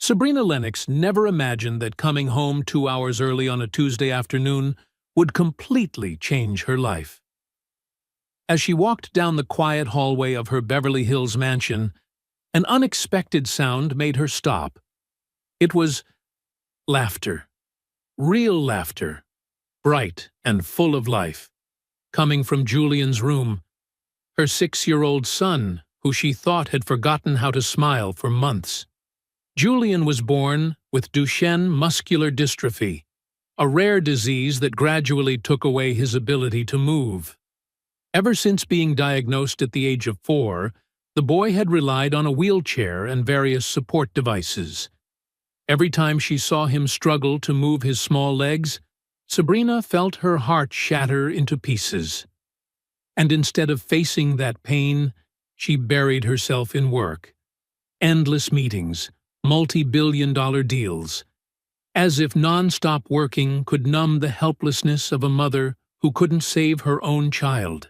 Sabrina Lennox never imagined that coming home 2 hours early on a Tuesday afternoon would completely change her life. As she walked down the quiet hallway of her Beverly Hills mansion, an unexpected sound made her stop. It was laughter. Real laughter. Bright and full of life. Coming from Julian's room. Her 6-year-old son, who she thought had forgotten how to smile for months. Julian was born with Duchenne muscular dystrophy, a rare disease that gradually took away his ability to move. Ever since being diagnosed at the age of 4, the boy had relied on a wheelchair and various support devices. Every time she saw him struggle to move his small legs, Sabrina felt her heart shatter into pieces. And instead of facing that pain, she buried herself in work. Endless meetings, multi-billion-dollar deals. As if non-stop working could numb the helplessness of a mother who couldn't save her own child.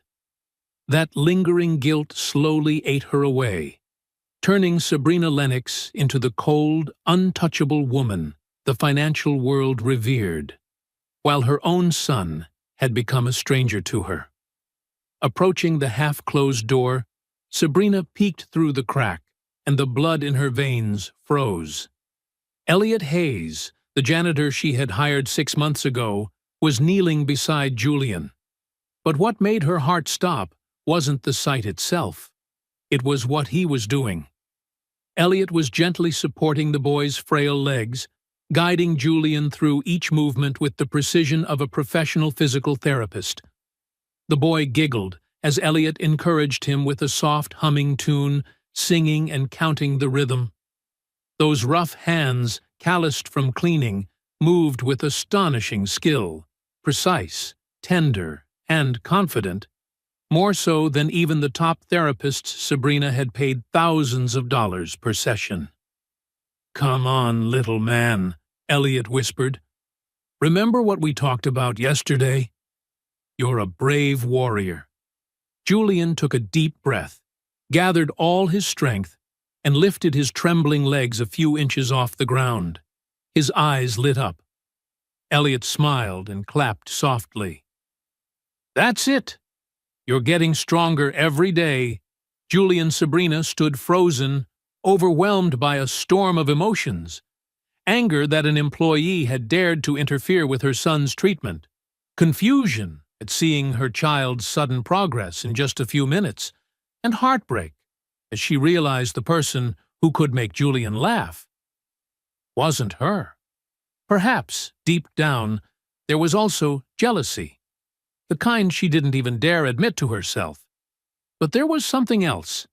That lingering guilt slowly ate her away, turning Sabrina Lennox into the cold, untouchable woman the financial world revered, while her own son had become a stranger to her. Approaching the half-closed door, Sabrina peeked through the crack, and the blood in her veins froze. Elliot Hayes, the janitor she had hired 6 months ago, was kneeling beside Julian. But what made her heart stop wasn't the sight itself. It was what he was doing. Elliot was gently supporting the boy's frail legs, guiding Julian through each movement with the precision of a professional physical therapist. The boy giggled as Elliot encouraged him with a soft humming tune, singing and counting the rhythm. Those rough hands, calloused from cleaning, moved with astonishing skill, precise, tender, and confident, more so than even the top therapists Sabrina had paid thousands of dollars per session. "Come on, little man," Elliot whispered. "Remember what we talked about yesterday? You're a brave warrior." Julian took a deep breath, gathered all his strength, and lifted his trembling legs a few inches off the ground. His eyes lit up. Elliot smiled and clapped softly. "That's it! You're getting stronger every day." Julie and Sabrina stood frozen, overwhelmed by a storm of emotions. Anger that an employee had dared to interfere with her son's treatment. Confusion at seeing her child's sudden progress in just a few minutes. And heartbreak as she realized the person who could make Julian laugh wasn't her. Perhaps, deep down, there was also jealousy. The kind she didn't even dare admit to herself. But there was something else.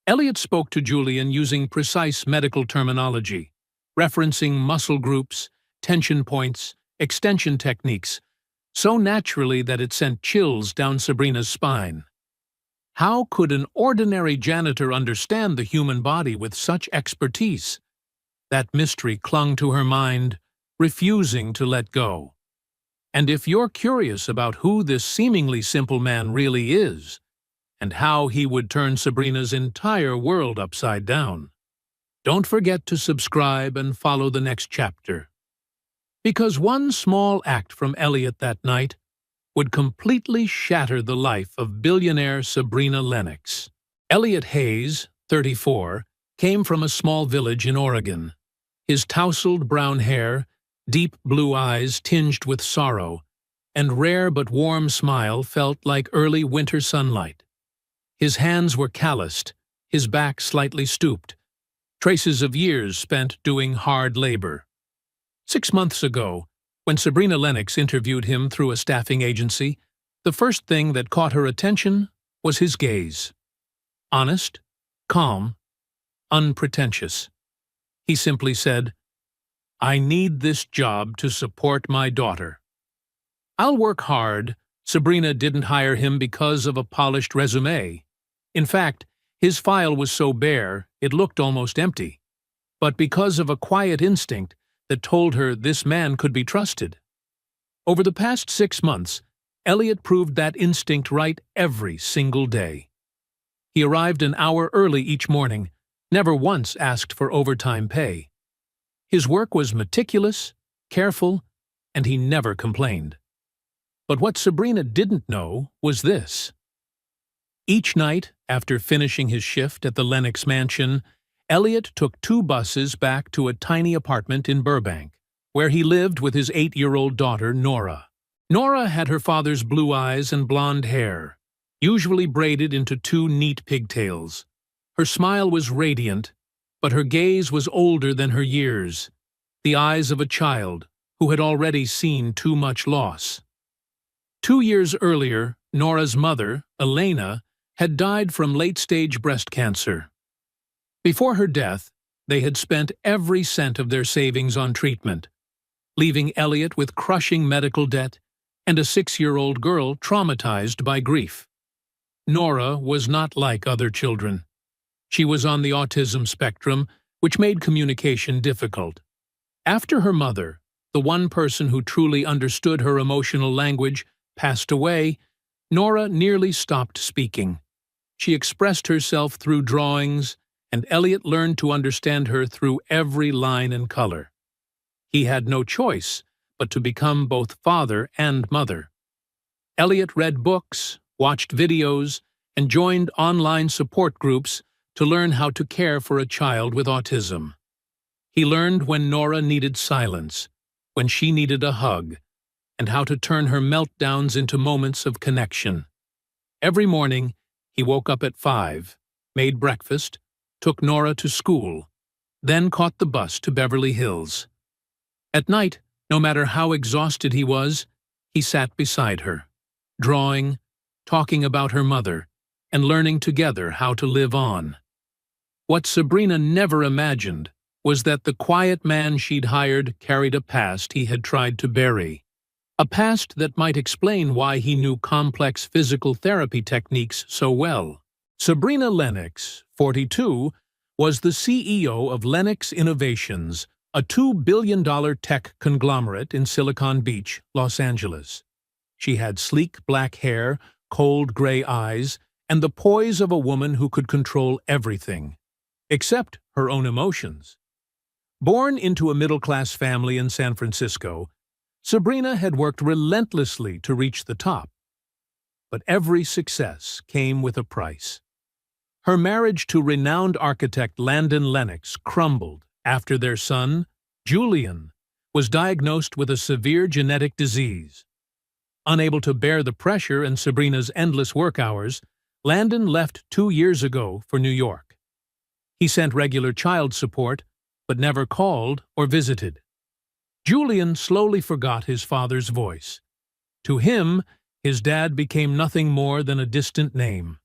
Elliot spoke to Julian using precise medical terminology, referencing muscle groups, tension points, extension techniques, so naturally that it sent chills down Sabrina's spine. How could an ordinary janitor understand the human body with such expertise? That mystery clung to her mind, refusing to let go. And if you're curious about who this seemingly simple man really is, and how he would turn Sabrina's entire world upside down, don't forget to subscribe and follow the next chapter. Because one small act from Elliot that night would completely shatter the life of billionaire Sabrina Lennox. Elliot Hayes, 34, came from a small village in Oregon. His tousled brown hair, deep blue eyes tinged with sorrow, and rare but warm smile felt like early winter sunlight. His hands were calloused, his back slightly stooped, traces of years spent doing hard labor. 6 months ago, when Sabrina Lennox interviewed him through a staffing agency, the first thing that caught her attention was his gaze. Honest, calm, unpretentious. He simply said, "I need this job to support my daughter." "I'll work hard." Sabrina didn't hire him because of a polished resume. In fact, his file was so bare, it looked almost empty. But because of a quiet instinct that told her this man could be trusted. Over the past 6 months, Elliot proved that instinct right every single day. He arrived an hour early each morning, never once asked for overtime pay. His work was meticulous, careful, and he never complained. But what Sabrina didn't know was this. Each night, after finishing his shift at the Lennox mansion, Elliot took 2 buses back to a tiny apartment in Burbank, where he lived with his 8-year-old daughter, Nora. Nora had her father's blue eyes and blonde hair, usually braided into 2 neat pigtails. Her smile was radiant, but her gaze was older than her years, the eyes of a child who had already seen too much loss. 2 years earlier, Nora's mother, Elena, had died from late-stage breast cancer. Before her death, they had spent every cent of their savings on treatment, leaving Elliot with crushing medical debt and a 6-year-old girl traumatized by grief. Nora was not like other children. She was on the autism spectrum, which made communication difficult. After her mother, the one person who truly understood her emotional language, passed away, Nora nearly stopped speaking. She expressed herself through drawings, and Elliot learned to understand her through every line and color. He had no choice but to become both father and mother. Elliot read books, watched videos, and joined online support groups to learn how to care for a child with autism. He learned when Nora needed silence, when she needed a hug, and how to turn her meltdowns into moments of connection. Every morning, he woke up at 5, made breakfast, took Nora to school, then caught the bus to Beverly Hills. At night, no matter how exhausted he was, he sat beside her, drawing, talking about her mother, and learning together how to live on. What Sabrina never imagined was that the quiet man she'd hired carried a past he had tried to bury. A past that might explain why he knew complex physical therapy techniques so well. Sabrina Lennox, 42, was the CEO of Lennox Innovations, a $2 billion tech conglomerate in Silicon Beach, Los Angeles. She had sleek black hair, cold gray eyes, and the poise of a woman who could control everything, except her own emotions. Born into a middle-class family in San Francisco, Sabrina had worked relentlessly to reach the top. But every success came with a price. Her marriage to renowned architect Landon Lennox crumbled after their son, Julian, was diagnosed with a severe genetic disease. Unable to bear the pressure and Sabrina's endless work hours, Landon left 2 years ago for New York. He sent regular child support, but never called or visited. Julian slowly forgot his father's voice. To him, his dad became nothing more than a distant name.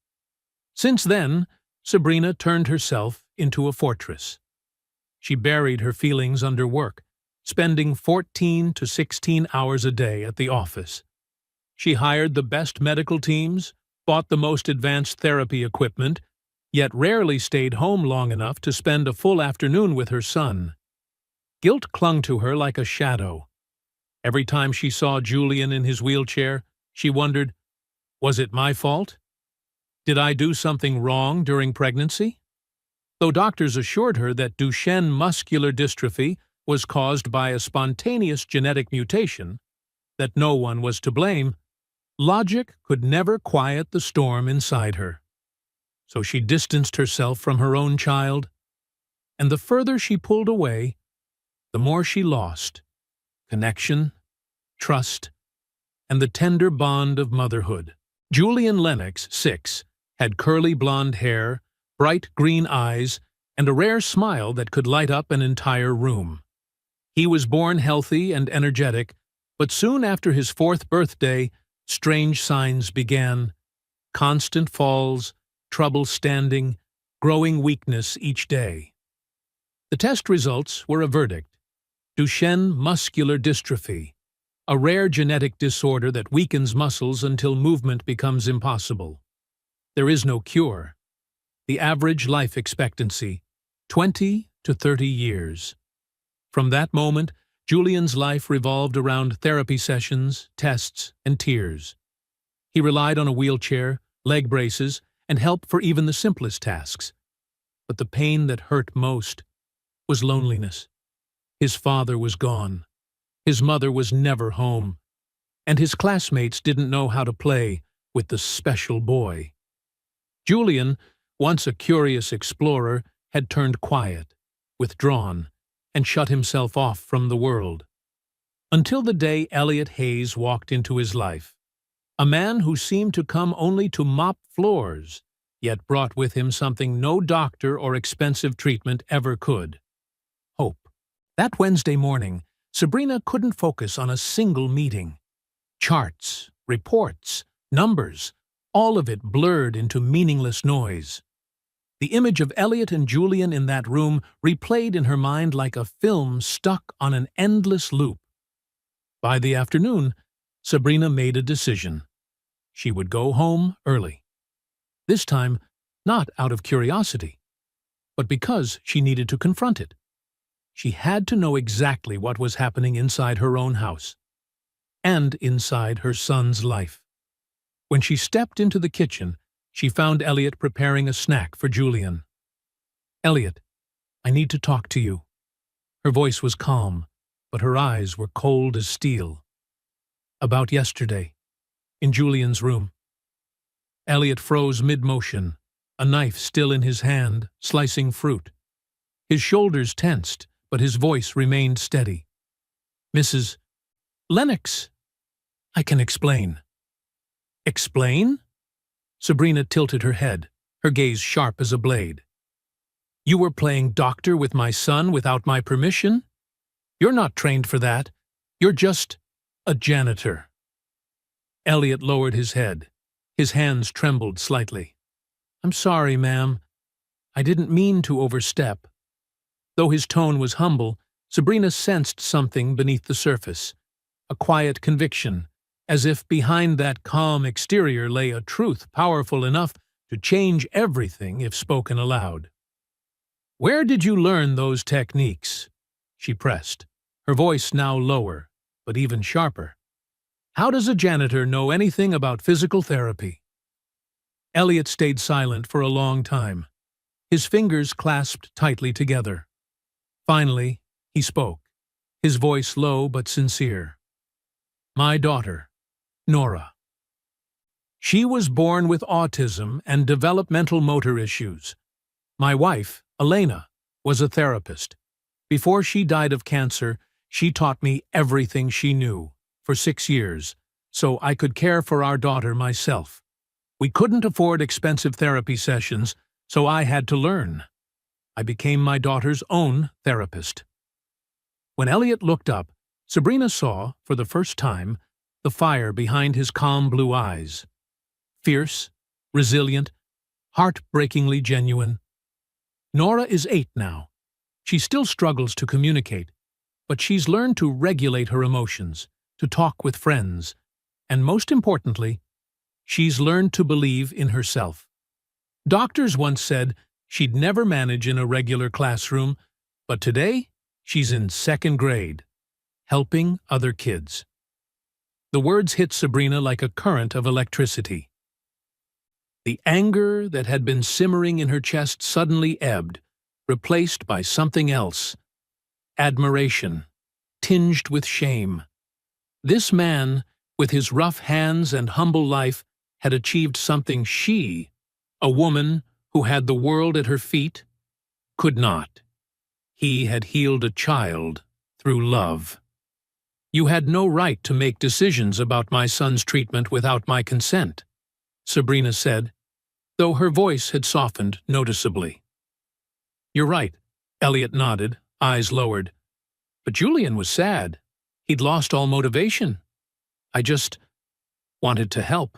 Since then, Sabrina turned herself into a fortress. She buried her feelings under work, spending 14 to 16 hours a day at the office. She hired the best medical teams, bought the most advanced therapy equipment, yet rarely stayed home long enough to spend a full afternoon with her son. Guilt clung to her like a shadow. Every time she saw Julian in his wheelchair, she wondered, was it my fault? Did I do something wrong during pregnancy? Though doctors assured her that Duchenne muscular dystrophy was caused by a spontaneous genetic mutation, that no one was to blame, logic could never quiet the storm inside her. So she distanced herself from her own child, and the further she pulled away, the more she lost connection, trust, and the tender bond of motherhood. Julian Lennox, 6, had curly blonde hair, bright green eyes, and a rare smile that could light up an entire room. He was born healthy and energetic, but soon after his 4th birthday, strange signs began: constant falls, trouble standing, growing weakness each day. The test results were a verdict: Duchenne muscular dystrophy, a rare genetic disorder that weakens muscles until movement becomes impossible. There is no cure. The average life expectancy, 20 to 30 years. From that moment, Julian's life revolved around therapy sessions, tests, and tears. He relied on a wheelchair, leg braces, and help for even the simplest tasks. But the pain that hurt most was loneliness. His father was gone. His mother was never home. And his classmates didn't know how to play with the special boy. Julian, once a curious explorer, had turned quiet, withdrawn, and shut himself off from the world. Until the day Elliot Hayes walked into his life. A man who seemed to come only to mop floors, yet brought with him something no doctor or expensive treatment ever could: hope. That Wednesday morning, Sabrina couldn't focus on a single meeting. Charts, reports, numbers, all of it blurred into meaningless noise. The image of Elliot and Julian in that room replayed in her mind like a film stuck on an endless loop. By the afternoon, Sabrina made a decision. She would go home early. This time, not out of curiosity, but because she needed to confront it. She had to know exactly what was happening inside her own house, and inside her son's life. When she stepped into the kitchen, she found Elliot preparing a snack for Julian. "Elliot, I need to talk to you." Her voice was calm, but her eyes were cold as steel. "About yesterday, in Julian's room." Elliot froze mid-motion, a knife still in his hand, slicing fruit. His shoulders tensed, but his voice remained steady. "Mrs. Lennox, I can explain." "Explain?" Sabrina tilted her head, her gaze sharp as a blade. "You were playing doctor with my son without my permission? You're not trained for that. You're just a janitor." Elliot lowered his head. His hands trembled slightly. "I'm sorry, ma'am. I didn't mean to overstep." Though his tone was humble, Sabrina sensed something beneath the surface, a quiet conviction, as if behind that calm exterior lay a truth powerful enough to change everything if spoken aloud. "Where did you learn those techniques?" she pressed, her voice now lower, but even sharper. "How does a janitor know anything about physical therapy?" Elliot stayed silent for a long time, his fingers clasped tightly together. Finally, he spoke, his voice low but sincere. "My daughter, Nora. She was born with autism and developmental motor issues. My wife, Elena, was a therapist. Before she died of cancer, she taught me everything she knew, for 6 years, so I could care for our daughter myself. We couldn't afford expensive therapy sessions, so I had to learn. I became my daughter's own therapist." When Elliot looked up, Sabrina saw, for the first time, the fire behind his calm blue eyes. Fierce, resilient, heartbreakingly genuine. Nora is 8 now. She still struggles to communicate, but she's learned to regulate her emotions, to talk with friends, and most importantly, she's learned to believe in herself. Doctors once said she'd never manage in a regular classroom, but today she's in 2nd grade, helping other kids. The words hit Sabrina like a current of electricity. The anger that had been simmering in her chest suddenly ebbed, replaced by something else: admiration, tinged with shame. This man, with his rough hands and humble life, had achieved something she, a woman who had the world at her feet, could not. He had healed a child through love. "You had no right to make decisions about my son's treatment without my consent," Sabrina said, though her voice had softened noticeably. "You're right," Elliot nodded, eyes lowered. "But Julian was sad. He'd lost all motivation. I just wanted to help."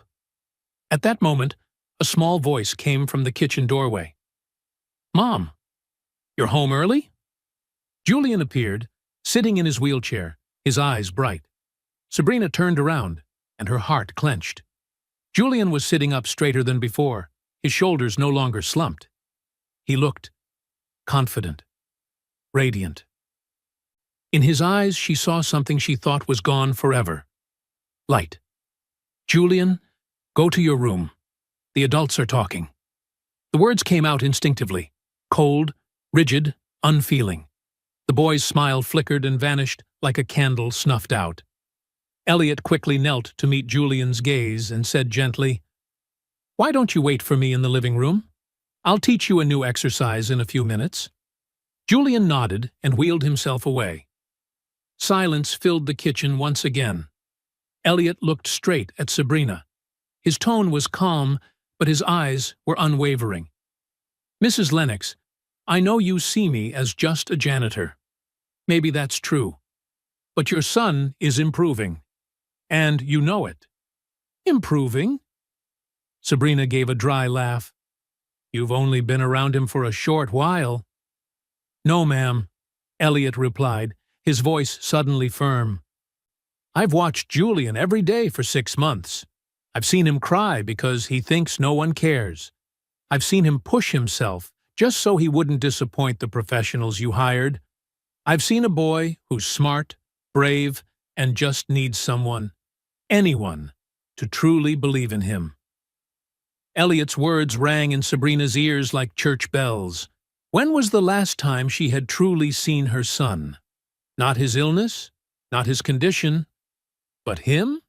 At that moment, a small voice came from the kitchen doorway. "Mom, you're home early?" Julian appeared, sitting in his wheelchair, his eyes bright. Sabrina turned around, and her heart clenched. Julian was sitting up straighter than before, his shoulders no longer slumped. He looked confident, radiant. In his eyes she saw something she thought was gone forever: light. "Julian, go to your room. The adults are talking." The words came out instinctively, cold, rigid, unfeeling. The boy's smile flickered and vanished like a candle snuffed out. Elliot quickly knelt to meet Julian's gaze and said gently, "Why don't you wait for me in the living room? I'll teach you a new exercise in a few minutes." Julian nodded and wheeled himself away. Silence filled the kitchen once again. Elliot looked straight at Sabrina. His tone was calm, but his eyes were unwavering. "Mrs. Lennox, I know you see me as just a janitor. Maybe that's true. But your son is improving. And you know it." "Improving?" Sabrina gave a dry laugh. "You've only been around him for a short while." "No, ma'am," Elliot replied, his voice suddenly firm. "I've watched Julian every day for 6 months. I've seen him cry because he thinks no one cares. I've seen him push himself just so he wouldn't disappoint the professionals you hired. I've seen a boy who's smart, brave, and just needs someone, anyone, to truly believe in him." Elliot's words rang in Sabrina's ears like church bells. When was the last time she had truly seen her son? Not his illness, not his condition, but him?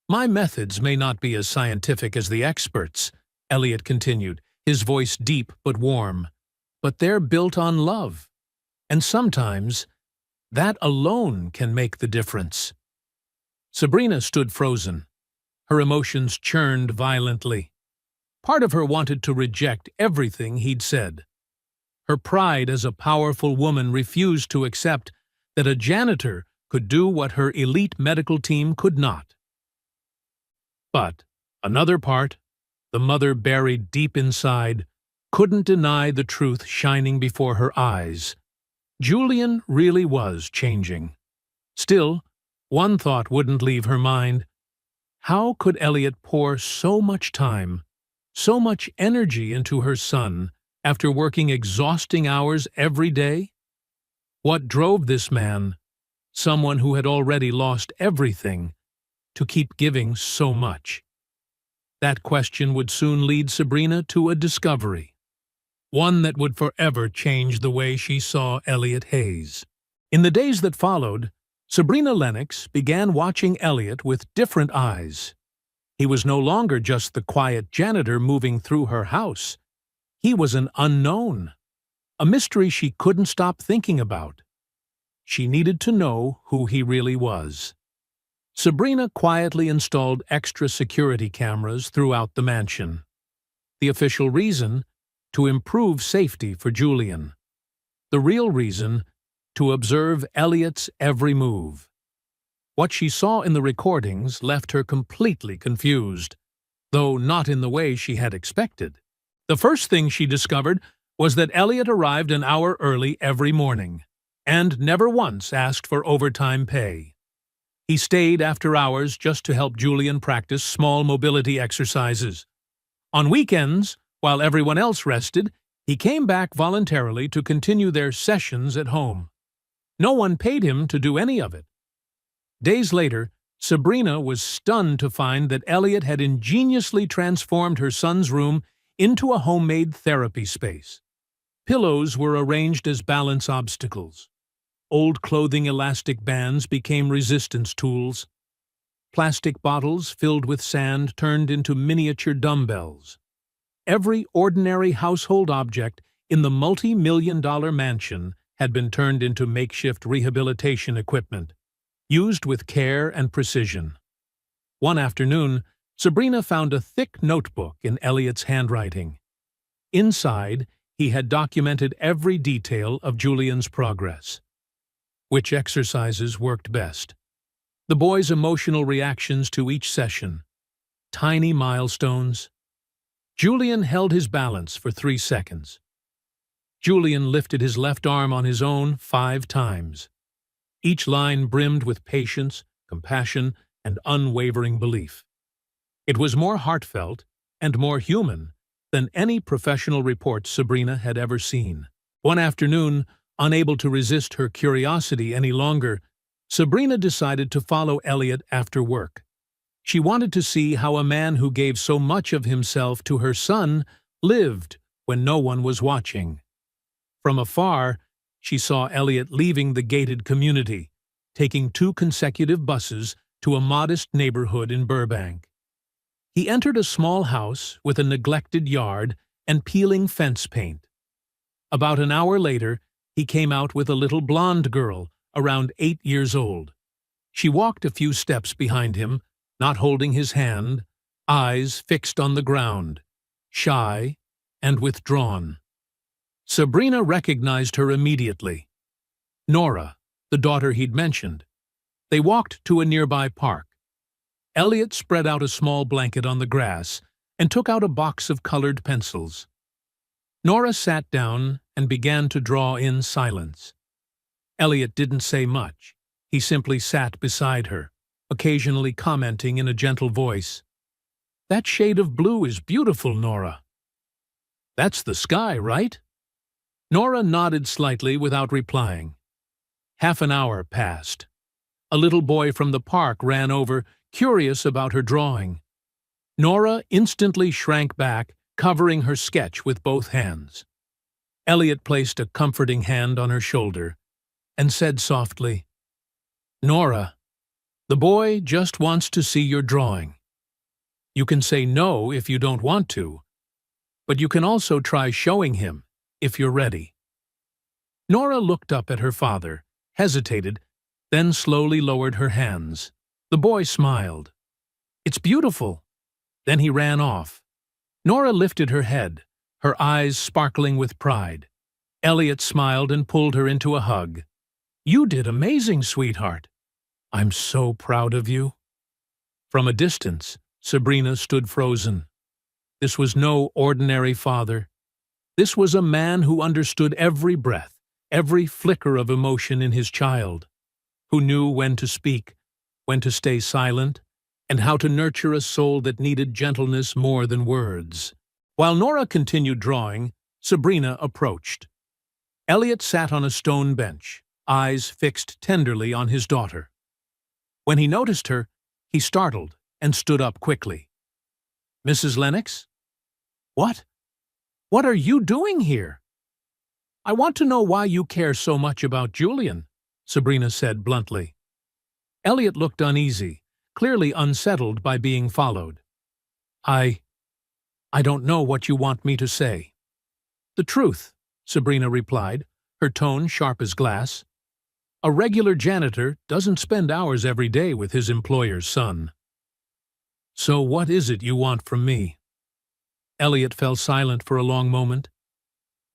"My methods may not be as scientific as the experts," Elliot continued, his voice deep but warm, "but they're built on love. And sometimes, that alone can make the difference." Sabrina stood frozen. Her emotions churned violently. Part of her wanted to reject everything he'd said. Her pride as a powerful woman refused to accept that a janitor could do what her elite medical team could not. But another part, the mother buried deep inside, couldn't deny the truth shining before her eyes. Julian really was changing. Still, one thought wouldn't leave her mind. How could Elliot pour so much time, so much energy into her son after working exhausting hours every day? What drove this man, someone who had already lost everything, to keep giving so much? That question would soon lead Sabrina to a discovery, one that would forever change the way she saw Elliot Hayes. In the days that followed, Sabrina Lennox began watching Elliot with different eyes. He was no longer just the quiet janitor moving through her house. He was an unknown, a mystery she couldn't stop thinking about. She needed to know who he really was. Sabrina quietly installed extra security cameras throughout the mansion. The official reason? To improve safety for Julian. The real reason? To observe Elliot's every move. What she saw in the recordings left her completely confused, though not in the way she had expected. The first thing she discovered was that Elliot arrived an hour early every morning, and never once asked for overtime pay. He stayed after hours just to help Julian practice small mobility exercises. On weekends, while everyone else rested, he came back voluntarily to continue their sessions at home. No one paid him to do any of it. Days later, Sabrina was stunned to find that Elliot had ingeniously transformed her son's room into a homemade therapy space. Pillows were arranged as balance obstacles. Old clothing elastic bands became resistance tools. Plastic bottles filled with sand turned into miniature dumbbells. Every ordinary household object in the multi-million-dollar mansion had been turned into makeshift rehabilitation equipment, used with care and precision. One afternoon, Sabrina found a thick notebook in Elliot's handwriting. Inside, he had documented every detail of Julian's progress. Which exercises worked best? The boy's emotional reactions to each session. Tiny milestones. Julian held his balance for 3 seconds. Julian lifted his left arm on his own 5 times. Each line brimmed with patience, compassion, and unwavering belief. It was more heartfelt and more human than any professional report Sabrina had ever seen. One afternoon, unable to resist her curiosity any longer, Sabrina decided to follow Elliot after work. She wanted to see how a man who gave so much of himself to her son lived when no one was watching. From afar, she saw Elliot leaving the gated community, taking 2 consecutive buses to a modest neighborhood in Burbank. He entered a small house with a neglected yard and peeling fence paint. About an hour later, he came out with a little blonde girl, around 8 years old. She walked a few steps behind him, not holding his hand, eyes fixed on the ground, shy and withdrawn. Sabrina recognized her immediately. Nora, the daughter he'd mentioned. They walked to a nearby park. Elliot spread out a small blanket on the grass and took out a box of colored pencils. Nora sat down and began to draw in silence. Elliot didn't say much. He simply sat beside her, occasionally commenting in a gentle voice, "That shade of blue is beautiful, Nora." "That's the sky, right?" Nora nodded slightly without replying. Half an hour passed. A little boy from the park ran over, curious about her drawing. Nora instantly shrank back, covering her sketch with both hands. Elliot placed a comforting hand on her shoulder and said softly, "Nora, the boy just wants to see your drawing. You can say no if you don't want to, but you can also try showing him if you're ready." Nora looked up at her father, hesitated, then slowly lowered her hands. The boy smiled. "It's beautiful." Then he ran off. Nora lifted her head, her eyes sparkling with pride. Elliot smiled and pulled her into a hug. "You did amazing, sweetheart. I'm so proud of you." From a distance, Sabrina stood frozen. This was no ordinary father. This was a man who understood every breath, every flicker of emotion in his child, who knew when to speak, when to stay silent, and how to nurture a soul that needed gentleness more than words. While Nora continued drawing, Sabrina approached. Elliot sat on a stone bench, eyes fixed tenderly on his daughter. When he noticed her, he startled and stood up quickly. "Mrs. Lennox? What? What are you doing here?" "I want to know why you care so much about Julian," Sabrina said bluntly. Elliot looked uneasy, clearly unsettled by being followed. I don't know what you want me to say." "The truth," Sabrina replied, her tone sharp as glass. "A regular janitor doesn't spend hours every day with his employer's son." "So what is it you want from me?" Elliot fell silent for a long moment.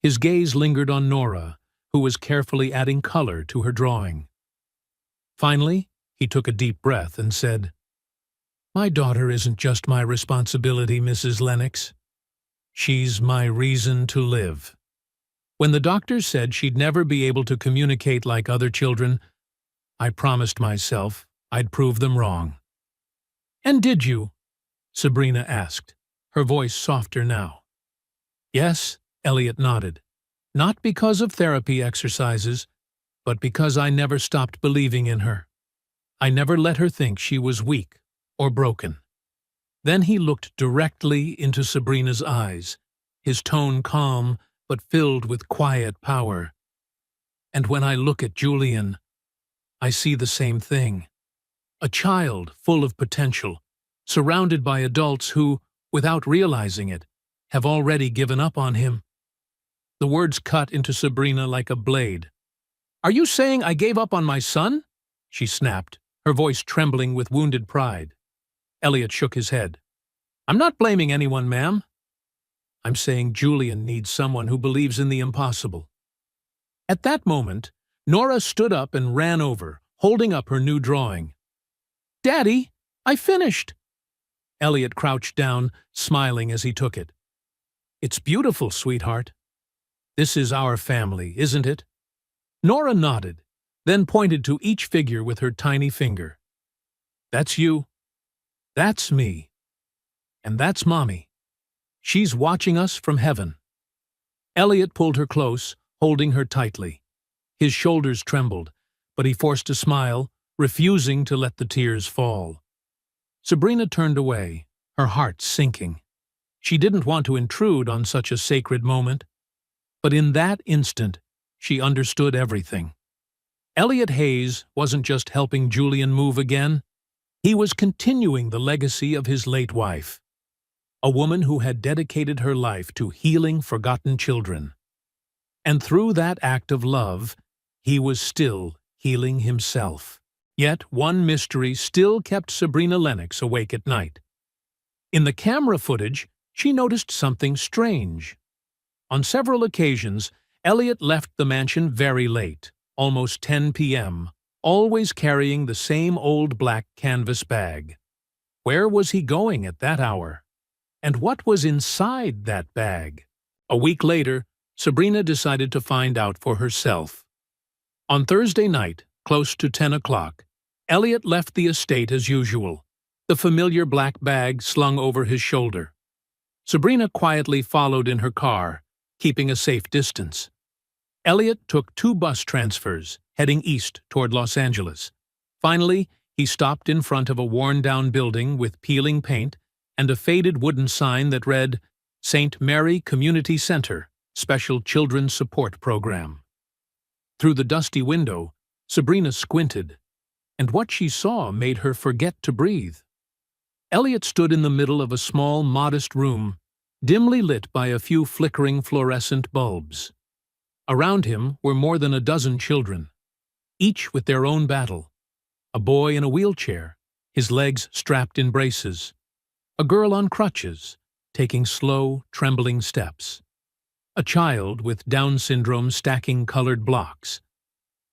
His gaze lingered on Nora, who was carefully adding color to her drawing. Finally, he took a deep breath and said, "My daughter isn't just my responsibility, Mrs. Lennox. She's my reason to live." When the doctor said she'd never be able to communicate like other children, I promised myself I'd prove them wrong. "And did you?" Sabrina asked, her voice softer now. "Yes," Elliot nodded. "Not because of therapy exercises, but because I never stopped believing in her. I never let her think she was weak or broken." Then he looked directly into Sabrina's eyes, his tone calm but filled with quiet power. "And when I look at Julian, I see the same thing. A child full of potential, surrounded by adults who, without realizing it, have already given up on him." The words cut into Sabrina like a blade. "Are you saying I gave up on my son?" she snapped, her voice trembling with wounded pride. Elliot shook his head. "I'm not blaming anyone, ma'am. I'm saying Julian needs someone who believes in the impossible." At that moment, Nora stood up and ran over, holding up her new drawing. "Daddy, I finished!" Elliot crouched down, smiling as he took it. "It's beautiful, sweetheart. This is our family, isn't it?" Nora nodded, then pointed to each figure with her tiny finger. "That's you. That's me. And that's Mommy. She's watching us from heaven." Elliot pulled her close, holding her tightly. His shoulders trembled, but he forced a smile, refusing to let the tears fall. Sabrina turned away, her heart sinking. She didn't want to intrude on such a sacred moment, but in that instant, she understood everything. Elliot Hayes wasn't just helping Julian move again, he was continuing the legacy of his late wife, a woman who had dedicated her life to healing forgotten children. And through that act of love, he was still healing himself. Yet one mystery still kept Sabrina Lennox awake at night. In the camera footage, she noticed something strange. On several occasions, Elliot left the mansion very late, almost 10 p.m., always carrying the same old black canvas bag. Where was he going at that hour? And what was inside that bag? A week later, Sabrina decided to find out for herself. On Thursday night, close to 10 o'clock, Elliot left the estate as usual, the familiar black bag slung over his shoulder. Sabrina quietly followed in her car, keeping a safe distance. Elliot took 2 bus transfers, heading east toward Los Angeles. Finally, he stopped in front of a worn-down building with peeling paint and a faded wooden sign that read, St. Mary Community Center, Special Children's Support Program. Through the dusty window, Sabrina squinted, and what she saw made her forget to breathe. Elliot stood in the middle of a small, modest room, dimly lit by a few flickering fluorescent bulbs. Around him were more than a dozen children, each with their own battle. A boy in a wheelchair, his legs strapped in braces. A girl on crutches, taking slow, trembling steps. A child with Down syndrome stacking colored blocks.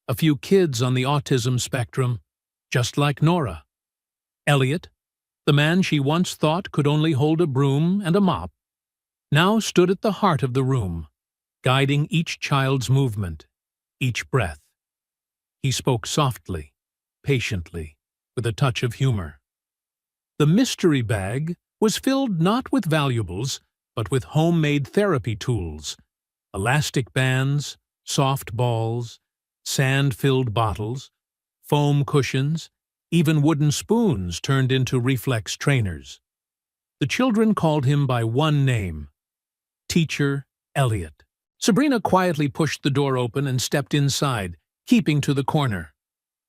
A few kids on the autism spectrum, just like Nora. Elliot, the man she once thought could only hold a broom and a mop, now stood at the heart of the room, guiding each child's movement, each breath. He spoke softly, patiently, with a touch of humor. The mystery bag was filled not with valuables, but with homemade therapy tools, elastic bands, soft balls, sand-filled bottles, foam cushions, even wooden spoons turned into reflex trainers. The children called him by one name, Teacher Elliot. Sabrina quietly pushed the door open and stepped inside, keeping to the corner.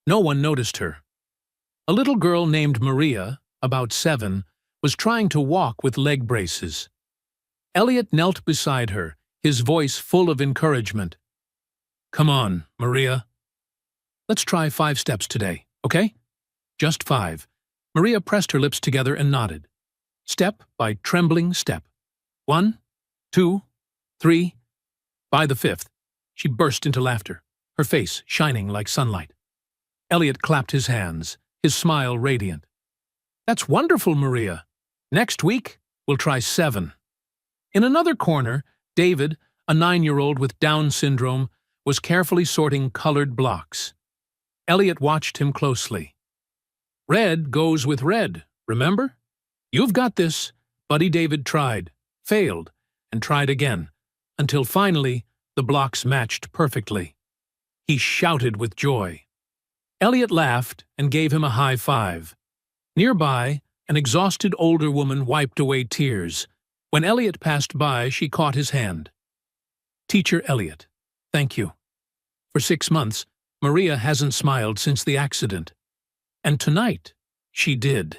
No one noticed her. A little girl named Maria, about 7, was trying to walk with leg braces. Elliot knelt beside her, his voice full of encouragement. Come on, Maria. Let's try 5 steps today, okay? Just 5. Maria pressed her lips together and nodded. Step by trembling step. 1, 2, 3. By the 5th, she burst into laughter, her face shining like sunlight. Elliot clapped his hands, his smile radiant. That's wonderful, Maria. Next week, we'll try 7. In another corner, David, a 9-year-old with Down syndrome, was carefully sorting colored blocks. Elliot watched him closely. Red goes with red, remember? You've got this. Buddy David tried, failed, and tried again, until finally the blocks matched perfectly. He shouted with joy. Elliot laughed and gave him a high five. Nearby, an exhausted older woman wiped away tears. When Elliot passed by, she caught his hand. Teacher Elliot, thank you. For 6 months, Maria hasn't smiled since the accident. And tonight, she did.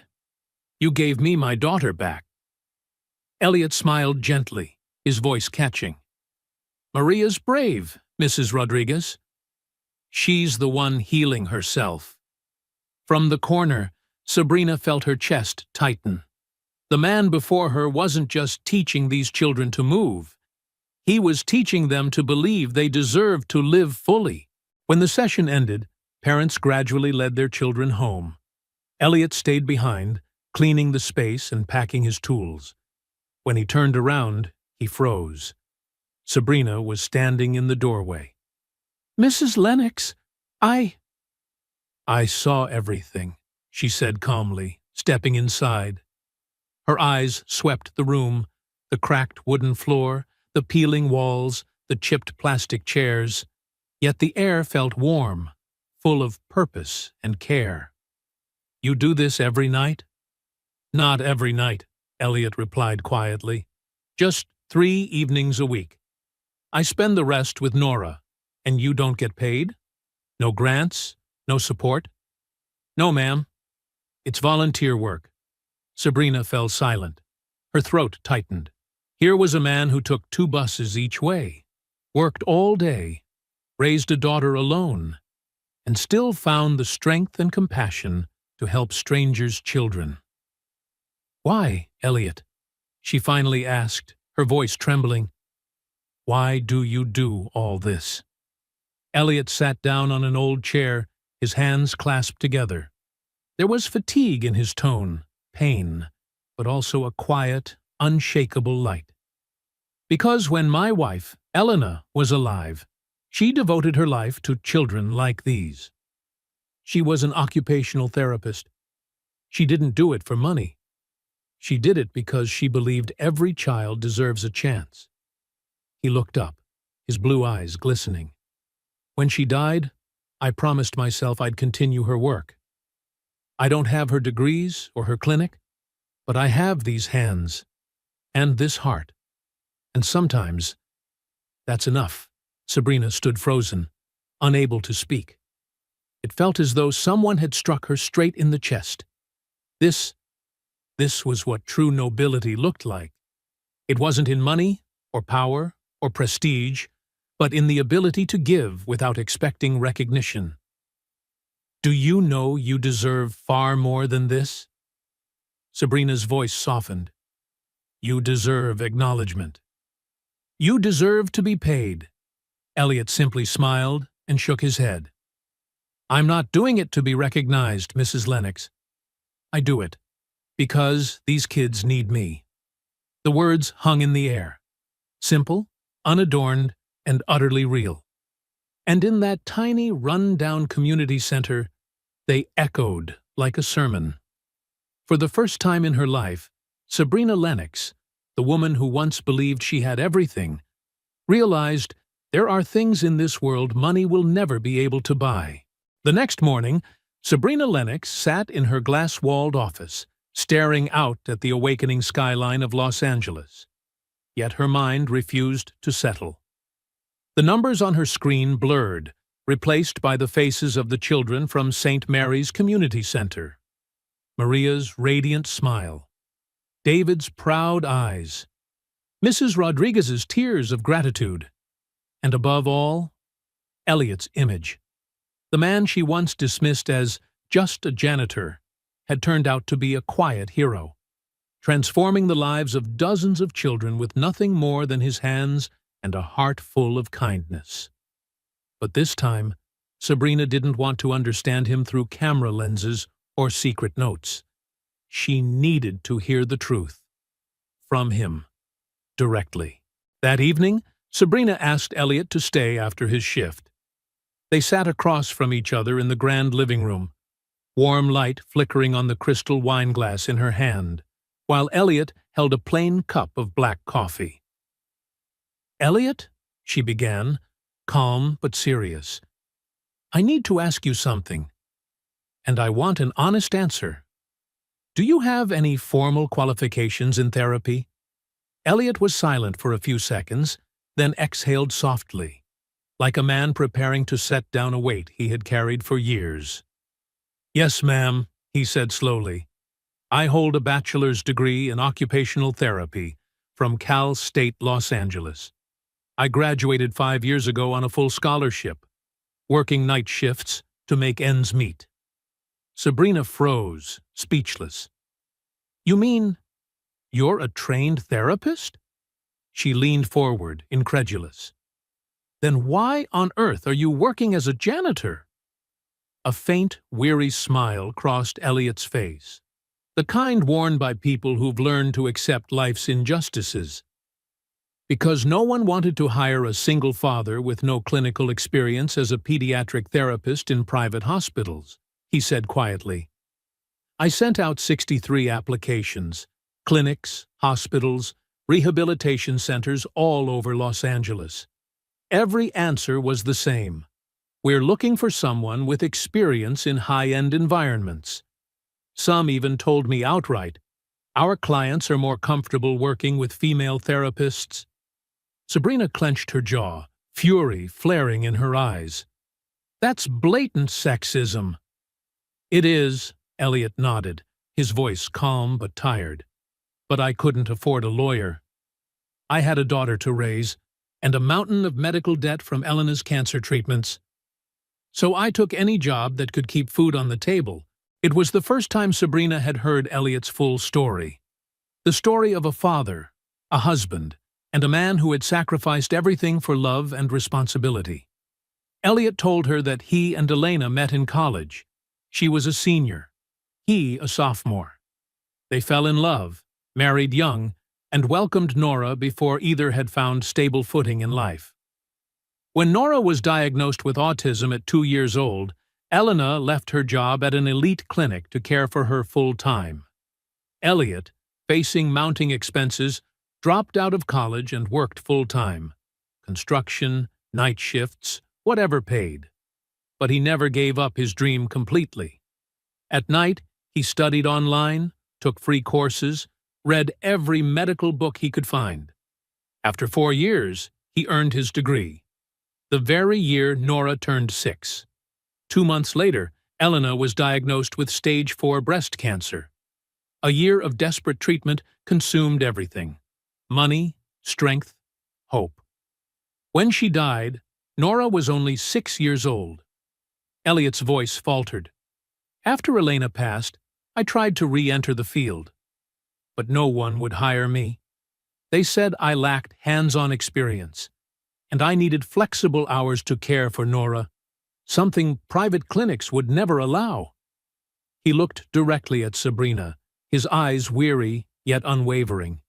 You gave me my daughter back. Elliot smiled gently, his voice catching. Maria's brave, Mrs. Rodriguez. She's the one healing herself. From the corner, Sabrina felt her chest tighten. The man before her wasn't just teaching these children to move. He was teaching them to believe they deserved to live fully. When the session ended, parents gradually led their children home. Elliot stayed behind, cleaning the space and packing his tools. When he turned around, he froze. Sabrina was standing in the doorway. Mrs. Lennox, I saw everything, she said calmly, stepping inside. Her eyes swept the room, the cracked wooden floor, the peeling walls, the chipped plastic chairs. Yet the air felt warm, full of purpose and care. You do this every night? Not every night, Elliot replied quietly. Just 3 evenings a week. I spend the rest with Nora, And you don't get paid? No grants? No support? No, ma'am. It's volunteer work. Sabrina fell silent. Her throat tightened. Here was a man who took 2 buses each way, worked all day, raised a daughter alone, and still found the strength and compassion to help strangers' children. "Why, Elliot?" she finally asked, her voice trembling. "Why do you do all this?" Elliot sat down on an old chair, his hands clasped together. There was fatigue in his tone, pain, but also a quiet, unshakable light. "Because when my wife, Elena, was alive, she devoted her life to children like these. She was an occupational therapist. She didn't do it for money. She did it because she believed every child deserves a chance." He looked up, his blue eyes glistening. "When she died, I promised myself I'd continue her work. I don't have her degrees or her clinic, but I have these hands and this heart. And sometimes that's enough." Sabrina stood frozen, unable to speak. It felt as though someone had struck her straight in the chest. This was what true nobility looked like. It wasn't in money or power or prestige, but in the ability to give without expecting recognition. "Do you know you deserve far more than this?" Sabrina's voice softened. "You deserve acknowledgement. You deserve to be paid." Elliot simply smiled and shook his head. "I'm not doing it to be recognized, Mrs. Lennox. I do it because these kids need me." The words hung in the air, simple, unadorned, and utterly real. And in that tiny, run-down community center, they echoed like a sermon. For the first time in her life, Sabrina Lennox, the woman who once believed she had everything, realized there are things in this world money will never be able to buy. The next morning, Sabrina Lennox sat in her glass-walled office, staring out at the awakening skyline of Los Angeles. Yet her mind refused to settle. The numbers on her screen blurred, replaced by the faces of the children from St. Mary's Community Center. Maria's radiant smile, David's proud eyes, Mrs. Rodriguez's tears of gratitude, and above all, Elliot's image. The man she once dismissed as just a janitor had turned out to be a quiet hero, transforming the lives of dozens of children with nothing more than his hands and a heart full of kindness. But this time, Sabrina didn't want to understand him through camera lenses or secret notes. She needed to hear the truth from him, directly. That evening, Sabrina asked Elliot to stay after his shift. They sat across from each other in the grand living room, warm light flickering on the crystal wine glass in her hand, while Elliot held a plain cup of black coffee. "Elliot," she began, calm but serious, "I need to ask you something, and I want an honest answer. Do you have any formal qualifications in therapy?" Elliot was silent for a few seconds, then exhaled softly, like a man preparing to set down a weight he had carried for years. "Yes, ma'am," he said slowly. "I hold a bachelor's degree in occupational therapy from Cal State Los Angeles. I graduated 5 years ago on a full scholarship, working night shifts to make ends meet." Sabrina froze, speechless. "You mean you're a trained therapist?" She leaned forward, incredulous. "Then why on earth are you working as a janitor?" A faint, weary smile crossed Elliot's face, the kind worn by people who've learned to accept life's injustices. "Because no one wanted to hire a single father with no clinical experience as a pediatric therapist in private hospitals," he said quietly. "I sent out 63 applications, clinics, hospitals, rehabilitation centers all over Los Angeles. Every answer was the same. We're looking for someone with experience in high-end environments. Some even told me outright, our clients are more comfortable working with female therapists." Sabrina clenched her jaw, fury flaring in her eyes. "That's blatant sexism." "It is," Elliot nodded, his voice calm but tired. "But I couldn't afford a lawyer. I had a daughter to raise, and a mountain of medical debt from Elena's cancer treatments. So I took any job that could keep food on the table." It was the first time Sabrina had heard Elliot's full story. The story of a father, a husband, and a man who had sacrificed everything for love and responsibility. Elliot told her that he and Elena met in college. She was a senior, he a sophomore. They fell in love, married young, and welcomed Nora before either had found stable footing in life. When Nora was diagnosed with autism at 2 years old, Elena left her job at an elite clinic to care for her full-time. Elliot, facing mounting expenses, dropped out of college and worked full-time. Construction, night shifts, whatever paid. But he never gave up his dream completely. At night, he studied online, took free courses, read every medical book he could find. After 4 years, he earned his degree. The very year Nora turned 6. 2 months later, Elena was diagnosed with stage 4 breast cancer. A year of desperate treatment consumed everything: money, strength, hope. When she died, Nora was only 6 years old. Elliot's voice faltered. "After Elena passed, I tried to re-enter the field. But no one would hire me. They said I lacked hands-on experience, and I needed flexible hours to care for Nora, something private clinics would never allow." He looked directly at Sabrina, his eyes weary yet unwavering.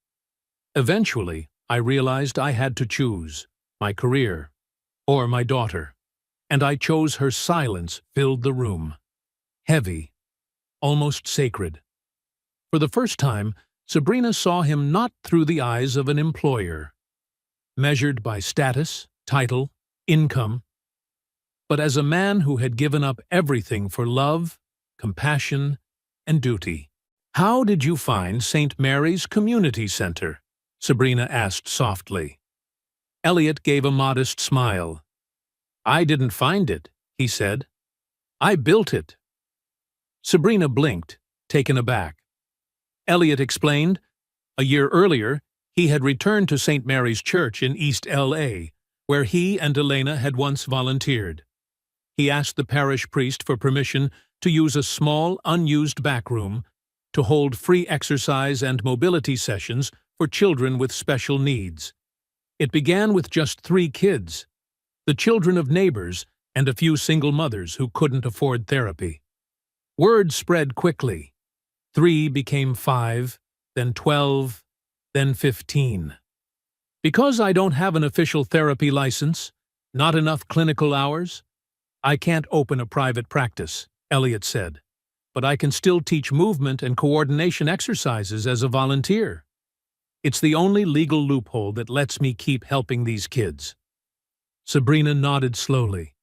"Eventually, I realized I had to choose my career or my daughter, and I chose her." Silence filled the room. Heavy, almost sacred. For the first time, Sabrina saw him not through the eyes of an employer, measured by status, title, income, but as a man who had given up everything for love, compassion, and duty. "How did you find St. Mary's Community Center?" Sabrina asked softly. Elliot gave a modest smile. "I didn't find it," he said. "I built it." Sabrina blinked, taken aback. Elliot explained. A year earlier, he had returned to St. Mary's Church in East L.A., where he and Elena had once volunteered. He asked the parish priest for permission to use a small, unused back room to hold free exercise and mobility sessions for children with special needs. It began with just 3 kids, the children of neighbors and a few single mothers who couldn't afford therapy. Word spread quickly. 3 became 5, then 12, then 15. "Because I don't have an official therapy license, not enough clinical hours, I can't open a private practice," Elliot said. "But I can still teach movement and coordination exercises as a volunteer. It's the only legal loophole that lets me keep helping these kids." Sabrina nodded slowly,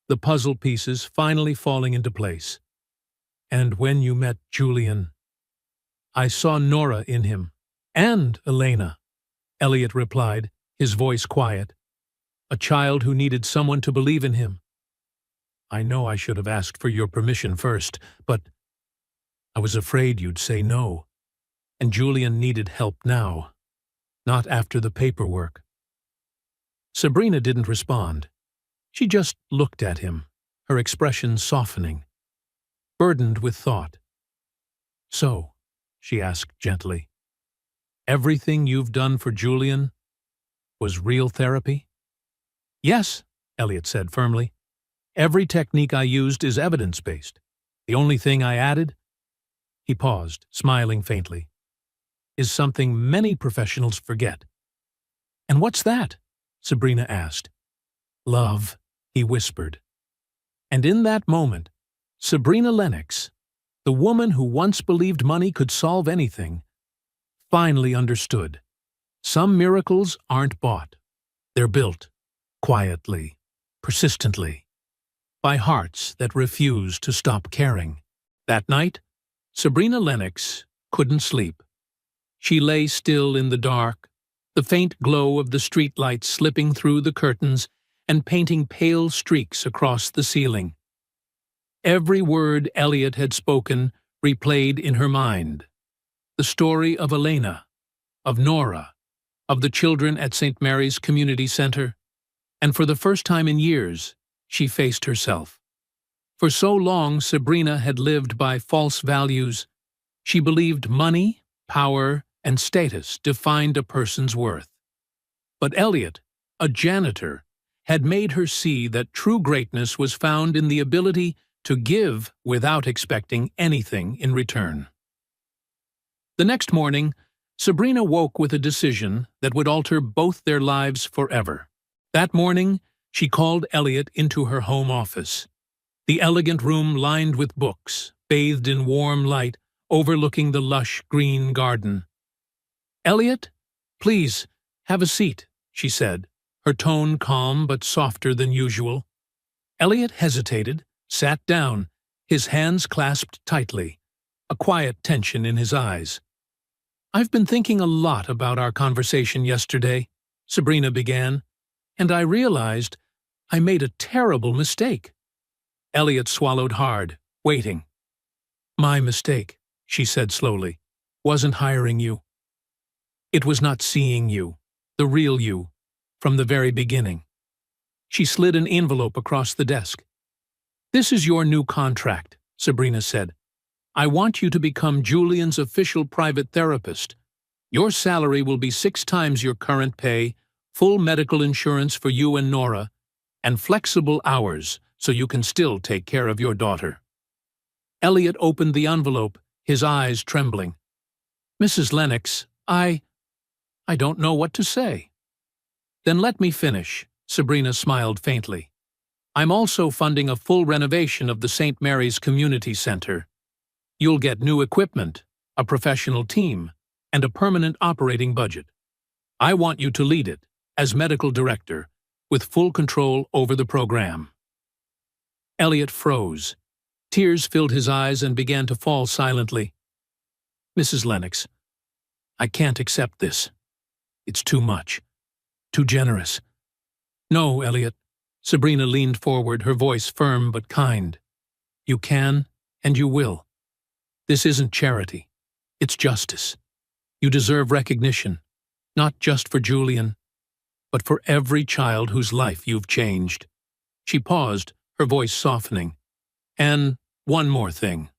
the puzzle pieces finally falling into place. "And when you met Julian?" "I saw Nora in him. And Elena," Elliot replied, his voice quiet. "A child who needed someone to believe in him. I know I should have asked for your permission first, but I was afraid you'd say no. And Julian needed help now, not after the paperwork." Sabrina didn't respond. She just looked at him, her expression softening, burdened with thought. "So," she asked gently, "everything you've done for Julian was real therapy?" "Yes," Elliot said firmly. "Every technique I used is evidence-based. The only thing I added," he paused, smiling faintly, "is something many professionals forget." "And what's that?" Sabrina asked. "Love," he whispered. And in that moment, Sabrina Lennox, the woman who once believed money could solve anything, finally understood. Some miracles aren't bought. They're built, quietly, persistently, by hearts that refuse to stop caring. That night, Sabrina Lennox couldn't sleep. She lay still in the dark, the faint glow of the streetlights slipping through the curtains and painting pale streaks across the ceiling. Every word Elliot had spoken replayed in her mind. The story of Elena, of Nora, of the children at St. Mary's Community Center, and for the first time in years, she faced herself. For so long, Sabrina had lived by false values. She believed money, power, and status defined a person's worth. But Elliot, a janitor, had made her see that true greatness was found in the ability to give without expecting anything in return. The next morning, Sabrina woke with a decision that would alter both their lives forever. That morning, she called Elliot into her home office. The elegant room lined with books, bathed in warm light, overlooking the lush green garden. "Elliot, please, have a seat," she said, her tone calm but softer than usual. Elliot hesitated, sat down, his hands clasped tightly, a quiet tension in his eyes. "I've been thinking a lot about our conversation yesterday," Sabrina began, "and I realized I made a terrible mistake." Elliot swallowed hard, waiting. "My mistake," she said slowly, "wasn't hiring you. It was not seeing you, the real you, from the very beginning." She slid an envelope across the desk. "This is your new contract," Sabrina said. "I want you to become Julian's official private therapist. Your salary will be 6 times your current pay, full medical insurance for you and Nora, and flexible hours so you can still take care of your daughter." Elliot opened the envelope, his eyes trembling. "Mrs. Lennox, I don't know what to say." "Then let me finish," Sabrina smiled faintly. "I'm also funding a full renovation of the St. Mary's Community Center. You'll get new equipment, a professional team, and a permanent operating budget. I want you to lead it, as medical director, with full control over the program." Elliot froze. Tears filled his eyes and began to fall silently. "Mrs. Lennox, I can't accept this. It's too much. Too generous." "No, Elliot." Sabrina leaned forward, her voice firm but kind. "You can, and you will. This isn't charity. It's justice. You deserve recognition, not just for Julian, but for every child whose life you've changed." She paused, her voice softening. "And one more thing.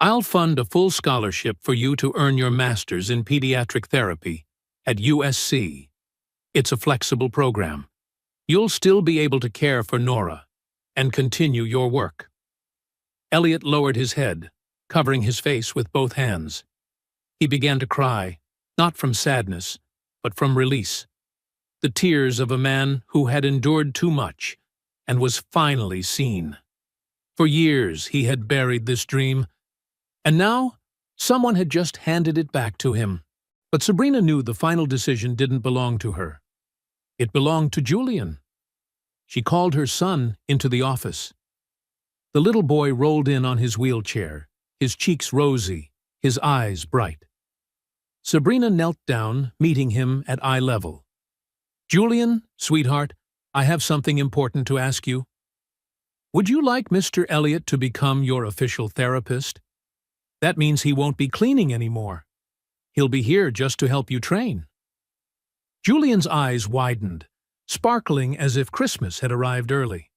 I'll fund a full scholarship for you to earn your master's in pediatric therapy at USC. It's a flexible program. You'll still be able to care for Nora and continue your work." Elliot lowered his head, covering his face with both hands. He began to cry, not from sadness, but from release. The tears of a man who had endured too much and was finally seen. For years he had buried this dream, and now someone had just handed it back to him. But Sabrina knew the final decision didn't belong to her. It belonged to Julian. She called her son into the office. The little boy rolled in on his wheelchair, his cheeks rosy, his eyes bright. Sabrina knelt down, meeting him at eye level. "Julian, sweetheart, I have something important to ask you. Would you like Mr. Elliot to become your official therapist? That means he won't be cleaning anymore. He'll be here just to help you train." Julian's eyes widened, sparkling as if Christmas had arrived early.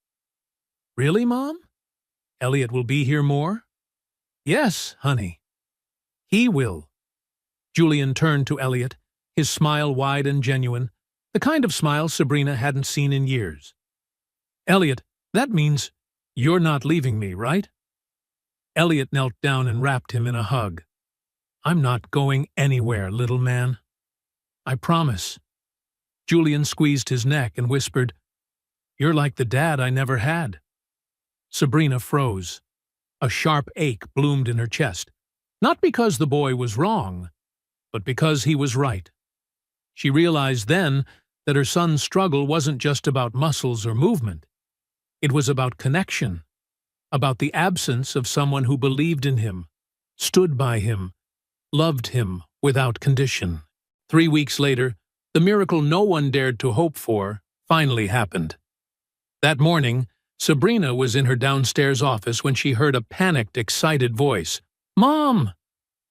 "Really, Mom? Elliot will be here more?" "Yes, honey. He will." Julian turned to Elliot, his smile wide and genuine, the kind of smile Sabrina hadn't seen in years. "Elliot, that means you're not leaving me, right?" Elliot knelt down and wrapped him in a hug. "I'm not going anywhere, little man. I promise." Julian squeezed his neck and whispered, "You're like the dad I never had." Sabrina froze. A sharp ache bloomed in her chest, not because the boy was wrong, but because he was right. She realized then that her son's struggle wasn't just about muscles or movement. It was about connection, about the absence of someone who believed in him, stood by him, loved him without condition. 3 weeks later, the miracle no one dared to hope for finally happened. That morning, Sabrina was in her downstairs office when she heard a panicked, excited voice. "Mom!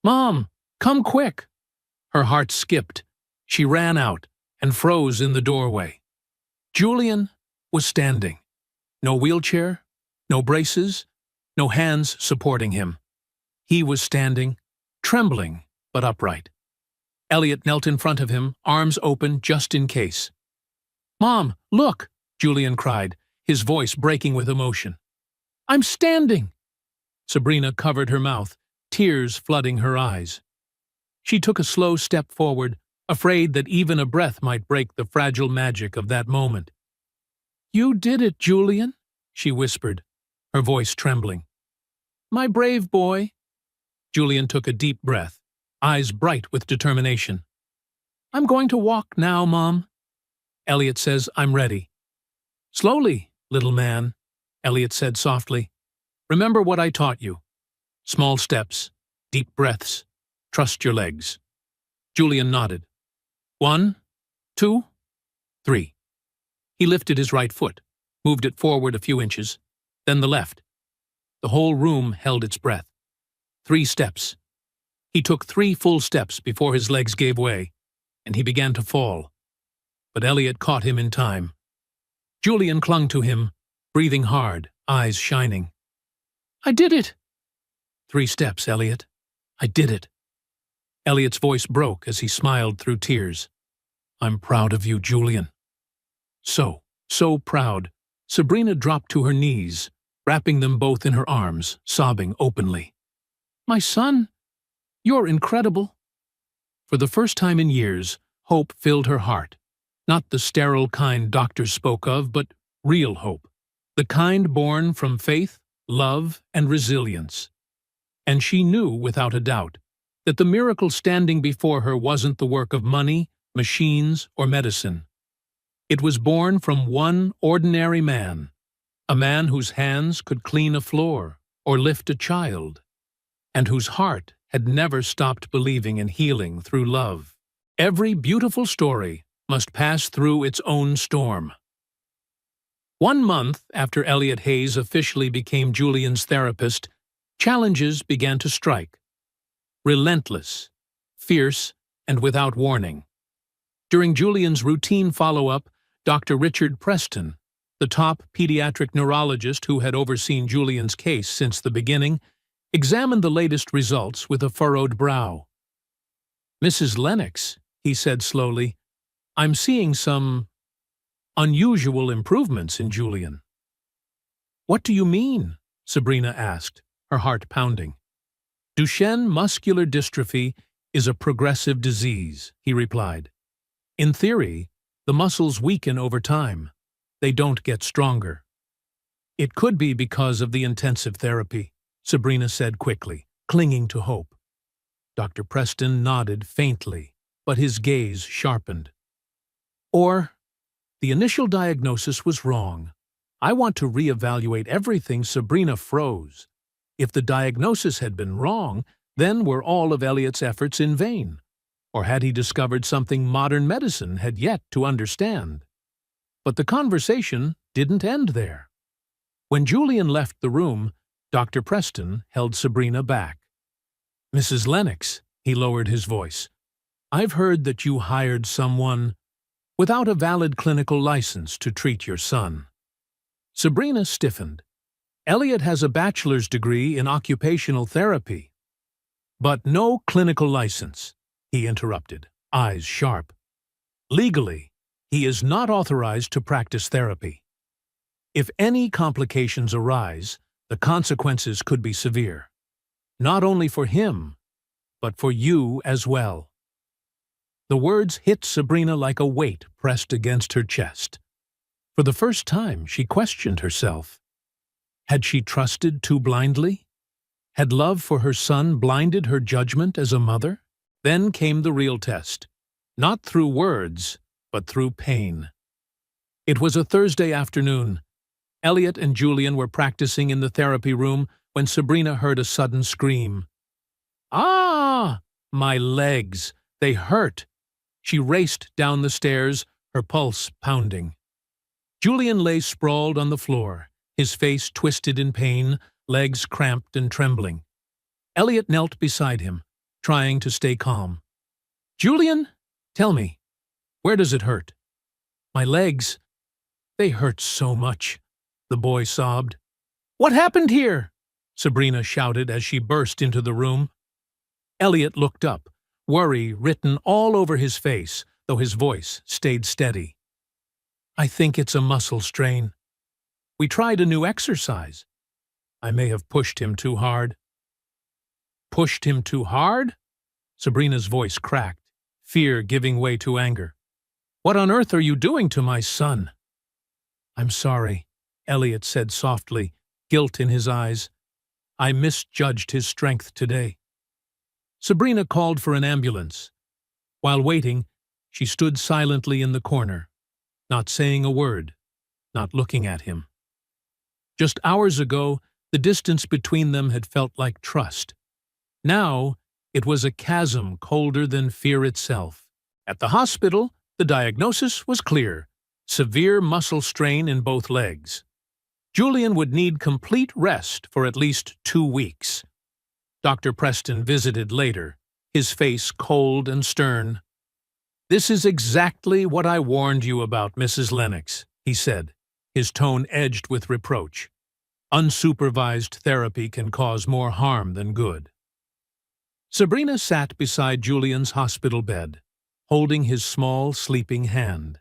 Mom! Come quick!" Her heart skipped. She ran out and froze in the doorway. Julian was standing. No wheelchair, no braces, no hands supporting him. He was standing, trembling but upright. Elliot knelt in front of him, arms open just in case. "Mom, look!" Julian cried, his voice breaking with emotion. "I'm standing!" Sabrina covered her mouth, tears flooding her eyes. She took a slow step forward, afraid that even a breath might break the fragile magic of that moment. "You did it, Julian," she whispered, her voice trembling. "My brave boy." Julian took a deep breath, eyes bright with determination. "I'm going to walk now, Mom." Elliot says, "I'm ready." "Slowly, little man," Elliot said softly. "Remember what I taught you. Small steps, deep breaths, trust your legs." Julian nodded. 1, 2, 3. He lifted his right foot, moved it forward a few inches, then the left. The whole room held its breath. 3 steps. He took 3 full steps before his legs gave way, and he began to fall. But Elliot caught him in time. Julian clung to him, breathing hard, eyes shining. "I did it!" 3 steps, Elliot. "I did it." Elliot's voice broke as he smiled through tears. "I'm proud of you, Julian." So proud. Sabrina dropped to her knees, wrapping them both in her arms, sobbing openly. "My son, you're incredible." For the first time in years, hope filled her heart. Not the sterile kind doctors spoke of, but real hope. The kind born from faith, love, and resilience. And she knew, without a doubt, that the miracle standing before her wasn't the work of money, machines, or medicine. It was born from one ordinary man, a man whose hands could clean a floor or lift a child, and whose heart had never stopped believing in healing through love. Every beautiful story must pass through its own storm. 1 month after Elliot Hayes officially became Julian's therapist, challenges began to strike. Relentless, fierce, and without warning. During Julian's routine follow-up, Dr. Richard Preston, the top pediatric neurologist who had overseen Julian's case since the beginning, examined the latest results with a furrowed brow. "Mrs. Lennox," he said slowly, "I'm seeing some unusual improvements in Julian." "What do you mean?" Sabrina asked, her heart pounding. "Duchenne muscular dystrophy is a progressive disease," he replied. "In theory, the muscles weaken over time. They don't get stronger." "It could be because of the intensive therapy," Sabrina said quickly, clinging to hope. Dr. Preston nodded faintly, but his gaze sharpened. "Or, the initial diagnosis was wrong. I want to reevaluate everything." Sabrina froze. If the diagnosis had been wrong, then were all of Elliot's efforts in vain? Or had he discovered something modern medicine had yet to understand? But the conversation didn't end there. When Julian left the room, Dr. Preston held Sabrina back. "Mrs. Lennox," he lowered his voice, "I've heard that you hired someone without a valid clinical license to treat your son." Sabrina stiffened. "Elliot has a bachelor's degree in occupational therapy." "But no clinical license," he interrupted, eyes sharp. "Legally, he is not authorized to practice therapy. If any complications arise, the consequences could be severe. Not only for him, but for you as well." The words hit Sabrina like a weight pressed against her chest. For the first time, she questioned herself. Had she trusted too blindly? Had love for her son blinded her judgment as a mother? Then came the real test, not through words, but through pain. It was a Thursday afternoon. Elliot and Julian were practicing in the therapy room when Sabrina heard a sudden scream. "Ah! My legs! They hurt!" She raced down the stairs, her pulse pounding. Julian lay sprawled on the floor, his face twisted in pain, legs cramped and trembling. Elliot knelt beside him, trying to stay calm. "Julian, tell me, where does it hurt?" "My legs. They hurt so much," the boy sobbed. "What happened here?" Sabrina shouted as she burst into the room. Elliot looked up, worry written all over his face, though his voice stayed steady. "I think it's a muscle strain. We tried a new exercise. I may have pushed him too hard." "Pushed him too hard?" Sabrina's voice cracked, fear giving way to anger. "What on earth are you doing to my son?" "I'm sorry," Elliot said softly, guilt in his eyes. "I misjudged his strength today." Sabrina called for an ambulance. While waiting, she stood silently in the corner, not saying a word, not looking at him. Just hours ago, the distance between them had felt like trust. Now, it was a chasm colder than fear itself. At the hospital, the diagnosis was clear: severe muscle strain in both legs. Julian would need complete rest for at least 2 weeks. Dr. Preston visited later, his face cold and stern. "This is exactly what I warned you about, Mrs. Lennox," he said, his tone edged with reproach. "Unsupervised therapy can cause more harm than good." Sabrina sat beside Julian's hospital bed, holding his small, sleeping hand.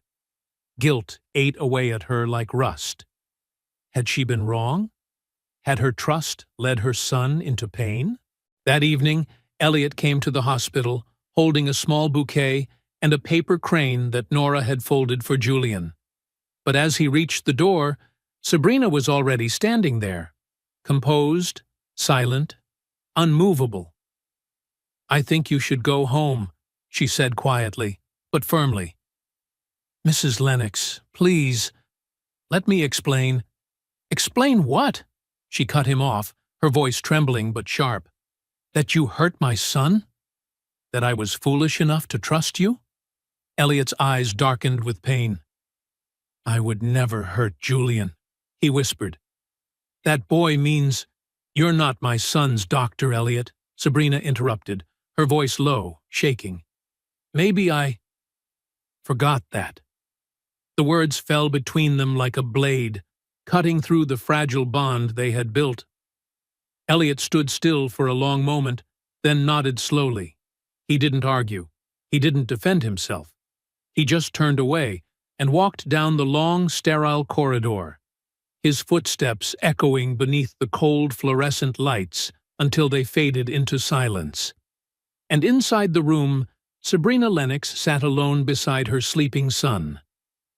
Guilt ate away at her like rust. Had she been wrong? Had her trust led her son into pain? That evening, Elliot came to the hospital, holding a small bouquet and a paper crane that Nora had folded for Julian. But as he reached the door, Sabrina was already standing there, composed, silent, unmovable. "I think you should go home," she said quietly, but firmly. "Mrs. Lennox, please, let me explain." "Explain what?" She cut him off, her voice trembling but sharp. "That you hurt my son? That I was foolish enough to trust you?" Elliot's eyes darkened with pain. "I would never hurt Julian," he whispered. "That boy means—" "You're not my son's doctor, Elliot," Sabrina interrupted, her voice low, shaking. "Maybe I forgot that." The words fell between them like a blade, cutting through the fragile bond they had built. Elliot stood still for a long moment, then nodded slowly. He didn't argue. He didn't defend himself. He just turned away and walked down the long, sterile corridor, his footsteps echoing beneath the cold fluorescent lights until they faded into silence. And inside the room, Sabrina Lennox sat alone beside her sleeping son,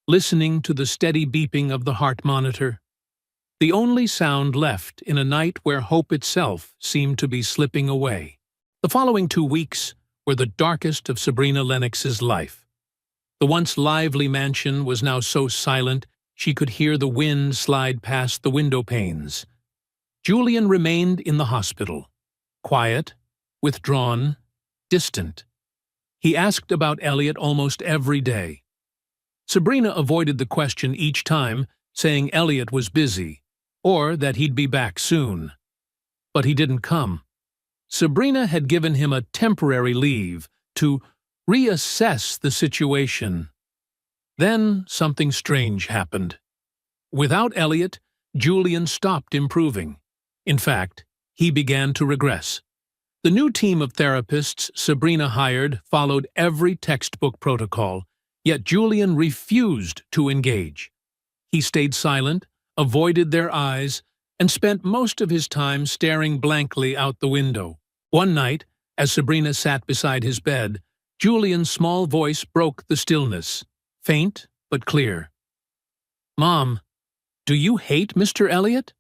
listening to the steady beeping of the heart monitor, the only sound left in a night where hope itself seemed to be slipping away. The following 2 weeks were the darkest of Sabrina Lennox's life. The once lively mansion was now so silent she could hear the wind slide past the window panes. Julian remained in the hospital, quiet, withdrawn, distant. He asked about Elliot almost every day. Sabrina avoided the question each time, saying Elliot was busy, or that he'd be back soon. But he didn't come. Sabrina had given him a temporary leave to reassess the situation. Then something strange happened. Without Elliot, Julian stopped improving. In fact, he began to regress. The new team of therapists Sabrina hired followed every textbook protocol, yet Julian refused to engage. He stayed silent, avoided their eyes, and spent most of his time staring blankly out the window. One night, as Sabrina sat beside his bed, Julian's small voice broke the stillness, faint but clear. "Mom, do you hate Mr. Elliot?"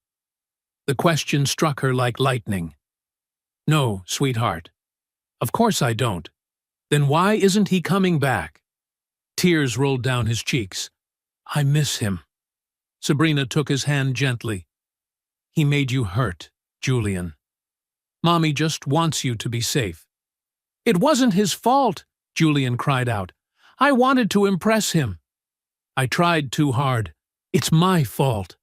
The question struck her like lightning. "No, sweetheart. Of course I don't. Then why isn't he coming back?" Tears rolled down his cheeks. "I miss him." Sabrina took his hand gently. "He made you hurt, Julian. Mommy just wants you to be safe." "It wasn't his fault," Julian cried out. "I wanted to impress him." "I tried too hard. It's my fault.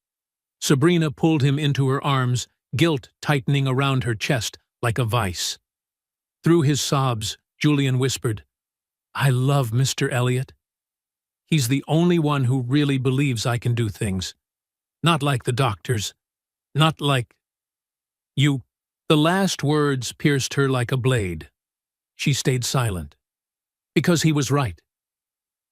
Sabrina pulled him into her arms, guilt tightening around her chest like a vice. Through his sobs, Julian whispered, I love Mr. Elliot. He's the only one who really believes I can do things. Not like the doctors. Not like you. The last words pierced her like a blade. She stayed silent. Because he was right.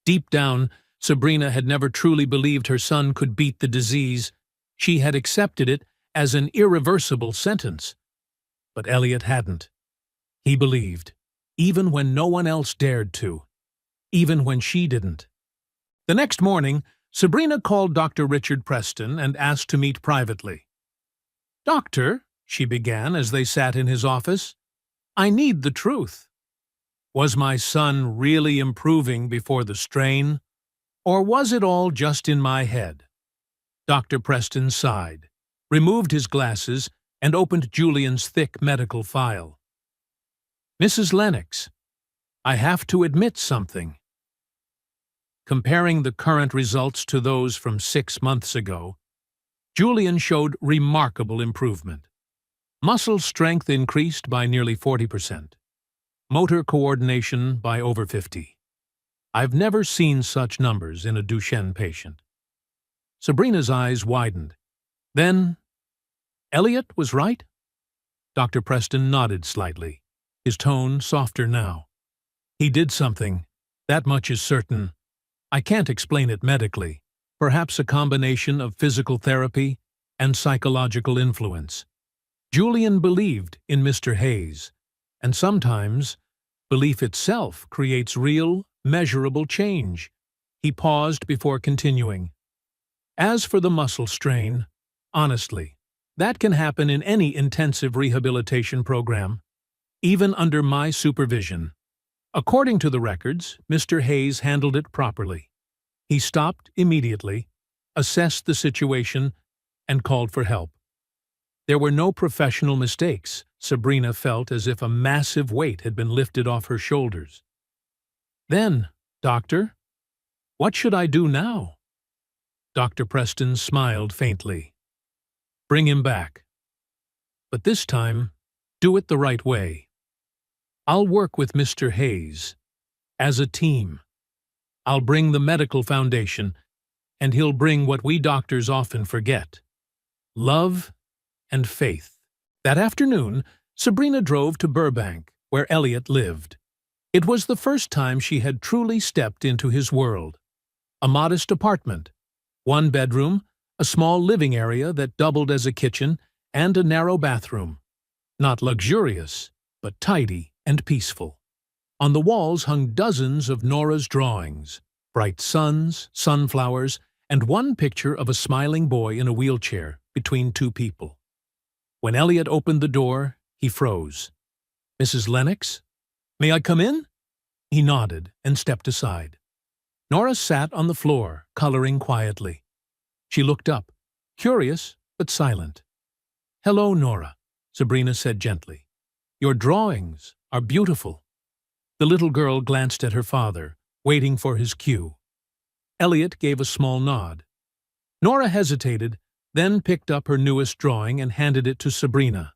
Deep down, Sabrina had never truly believed her son could beat the disease. She had accepted it as an irreversible sentence. But Elliot hadn't. He believed, even when no one else dared to, even when she didn't. The next morning, Sabrina called Dr. Richard Preston and asked to meet privately. Doctor, she began as they sat in his office, I need the truth. Was my son really improving before the strain, or was it all just in my head? Dr. Preston sighed, removed his glasses, and opened Julian's thick medical file. Mrs. Lennox, I have to admit something. Comparing the current results to those from 6 months ago, Julian showed remarkable improvement. Muscle strength increased by nearly 40%. Motor coordination by over 50%. I've never seen such numbers in a Duchenne patient. Sabrina's eyes widened. Then, Elliot was right? Dr. Preston nodded slightly, his tone softer now. He did something. That much is certain. I can't explain it medically. Perhaps a combination of physical therapy and psychological influence. Julian believed in Mr. Hayes, and sometimes belief itself creates real, measurable change. He paused before continuing. As for the muscle strain, honestly, that can happen in any intensive rehabilitation program, even under my supervision. According to the records, Mr. Hayes handled it properly. He stopped immediately, assessed the situation, and called for help. There were no professional mistakes. Sabrina felt as if a massive weight had been lifted off her shoulders. Then, Doctor, what should I do now? Dr. Preston smiled faintly. Bring him back. But this time, do it the right way. I'll work with Mr. Hayes. As a team. I'll bring the medical foundation, and he'll bring what we doctors often forget. Love and faith. That afternoon, Sabrina drove to Burbank, where Elliot lived. It was the first time she had truly stepped into his world. A modest apartment, 1 bedroom, a small living area that doubled as a kitchen, and a narrow bathroom. Not luxurious, but tidy and peaceful. On the walls hung dozens of Nora's drawings, bright suns, sunflowers, and one picture of a smiling boy in a wheelchair between 2 people. When Elliot opened the door, he froze. Mrs. Lennox? May I come in? He nodded and stepped aside. Nora sat on the floor, coloring quietly. She looked up, curious but silent. Hello, Nora, Sabrina said gently. Your drawings are beautiful. The little girl glanced at her father, waiting for his cue. Elliot gave a small nod. Nora hesitated, then picked up her newest drawing and handed it to Sabrina.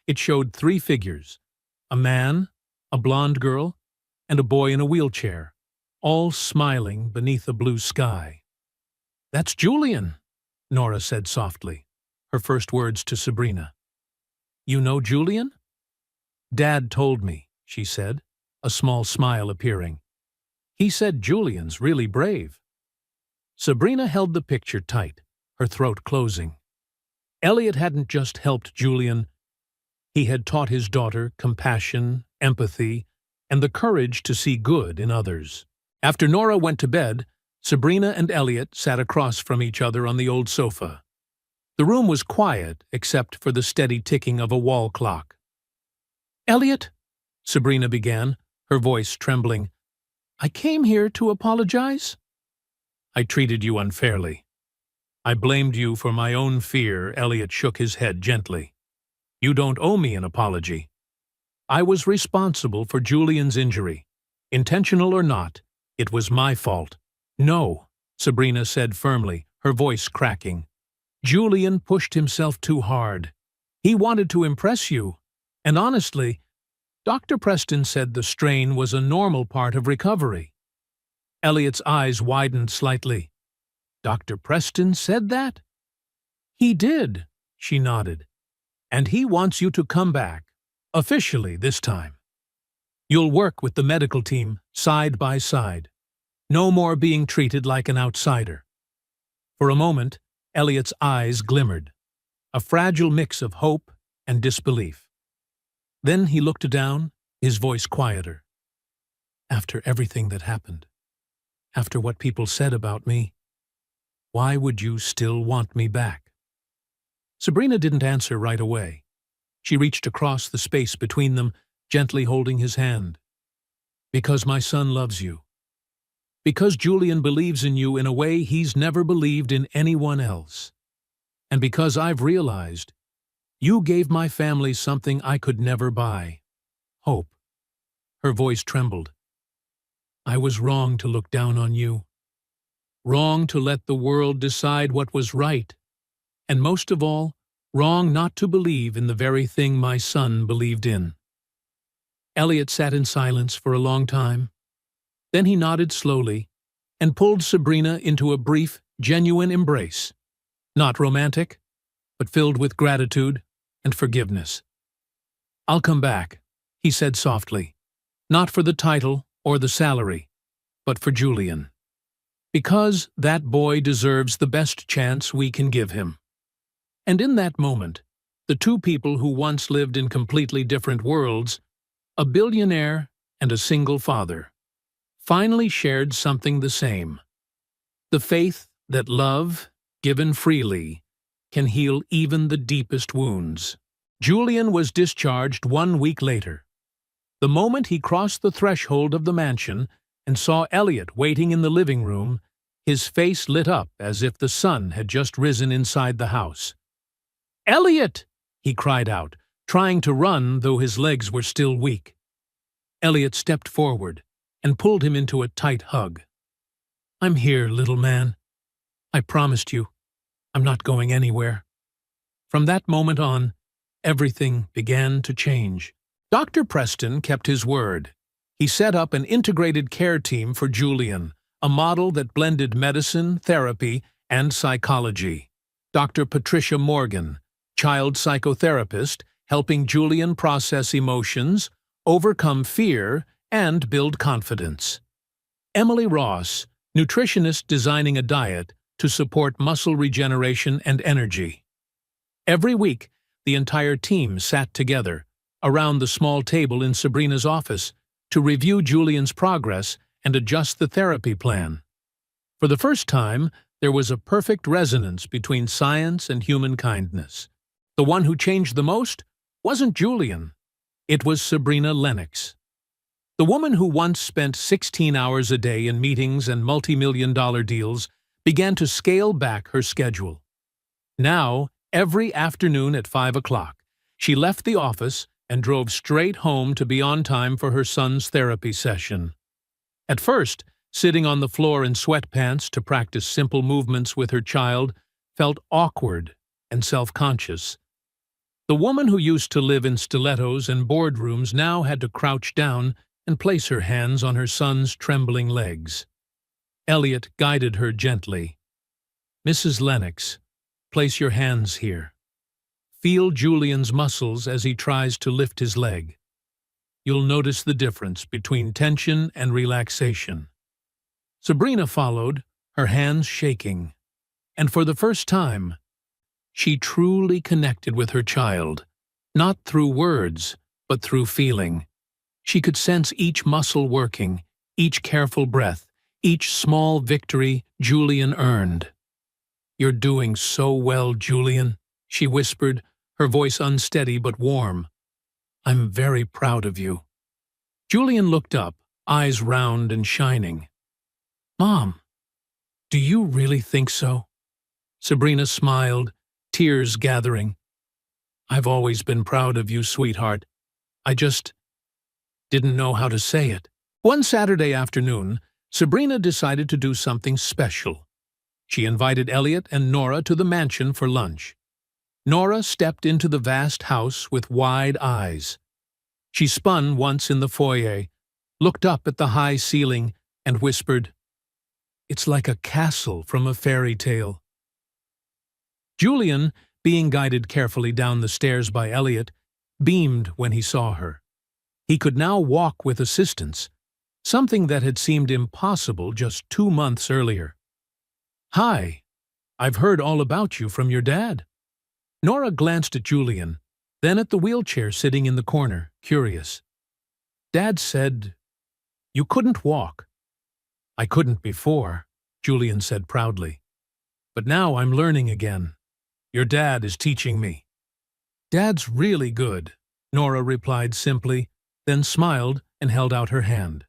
It showed 3 figures, a man, a blonde girl, and a boy in a wheelchair, all smiling beneath a blue sky. That's Julian, Nora said softly, her first words to Sabrina. You know Julian? Dad told me, she said, a small smile appearing. He said Julian's really brave. Sabrina held the picture tight, her throat closing. Elliot hadn't just helped Julian. He had taught his daughter compassion, empathy, and the courage to see good in others. After Nora went to bed, Sabrina and Elliot sat across from each other on the old sofa. The room was quiet except for the steady ticking of a wall clock. Elliot, Sabrina began, her voice trembling, I came here to apologize. I treated you unfairly. I blamed you for my own fear. Elliot shook his head gently. You don't owe me an apology. I was responsible for Julian's injury. Intentional or not, it was my fault. No, Sabrina said firmly, her voice cracking. "Julian pushed himself too hard. He wanted to impress you. And honestly, Dr. Preston said the strain was a normal part of recovery." Elliot's eyes widened slightly. "Dr. Preston said that?" "He did," she nodded. "And he wants you to come back, officially this time. You'll work with the medical team, side by side. No more being treated like an outsider." For a moment, Elliot's eyes glimmered, a fragile mix of hope and disbelief. Then he looked down, his voice quieter. "After everything that happened, after what people said about me, why would you still want me back?" Sabrina didn't answer right away. She reached across the space between them, gently holding his hand. "Because my son loves you. Because Julian believes in you in a way he's never believed in anyone else. And because I've realized you gave my family something I could never buy. Hope." Her voice trembled. "I was wrong to look down on you. Wrong to let the world decide what was right. And most of all, wrong not to believe in the very thing my son believed in." Elliot sat in silence for a long time. Then he nodded slowly and pulled Sabrina into a brief, genuine embrace. Not romantic, but filled with gratitude and forgiveness. "I'll come back," he said softly. "Not for the title or the salary, but for Julian. Because that boy deserves the best chance we can give him." And in that moment, the two people who once lived in completely different worlds, a billionaire and a single father, finally shared something the same: the faith that love, given freely, can heal even the deepest wounds. Julian was discharged 1 week later. The moment he crossed the threshold of the mansion and saw Elliot waiting in the living room, his face lit up as if the sun had just risen inside the house. "Elliot!" he cried out, trying to run though his legs were still weak. Elliot stepped forward and pulled him into a tight hug. "I'm here, little man. I promised you. I'm not going anywhere." From that moment on, everything began to change. Dr. Preston kept his word. He set up an integrated care team for Julian, a model that blended medicine, therapy, and psychology. Dr. Patricia Morgan, child psychotherapist, helping Julian process emotions, overcome fear, and build confidence. Emily Ross, nutritionist designing a diet to support muscle regeneration and energy. Every week, the entire team sat together around the small table in Sabrina's office to review Julian's progress and adjust the therapy plan. For the first time, there was a perfect resonance between science and human kindness. The one who changed the most wasn't Julian. It was Sabrina Lennox. The woman who once spent 16 hours a day in meetings and multi-million-dollar deals began to scale back her schedule. Now, every afternoon at 5 o'clock, she left the office and drove straight home to be on time for her son's therapy session. At first, sitting on the floor in sweatpants to practice simple movements with her child felt awkward and self-conscious. The woman who used to live in stilettos and boardrooms now had to crouch down and place her hands on her son's trembling legs. Elliot guided her gently. "Mrs. Lennox, place your hands here. Feel Julian's muscles as he tries to lift his leg. You'll notice the difference between tension and relaxation." Sabrina followed, her hands shaking. And for the first time, she truly connected with her child, not through words, but through feeling. She could sense each muscle working, each careful breath, each small victory Julian earned. "You're doing so well, Julian," she whispered, her voice unsteady but warm. "I'm very proud of you." Julian looked up, eyes round and shining. "Mom, do you really think so?" Sabrina smiled, tears gathering. "I've always been proud of you, sweetheart. I just didn't know how to say it." One Saturday afternoon, Sabrina decided to do something special. She invited Elliot and Nora to the mansion for lunch. Nora stepped into the vast house with wide eyes. She spun once in the foyer, looked up at the high ceiling, and whispered, "It's like a castle from a fairy tale." Julian, being guided carefully down the stairs by Elliot, beamed when he saw her. He could now walk with assistance, something that had seemed impossible just 2 months earlier. "Hi, I've heard all about you from your dad." Nora glanced at Julian, then at the wheelchair sitting in the corner, curious. "Dad said you couldn't walk." "I couldn't before," Julian said proudly. "But now I'm learning again. Your dad is teaching me." "Dad's really good," Nora replied simply, then smiled and held out her hand.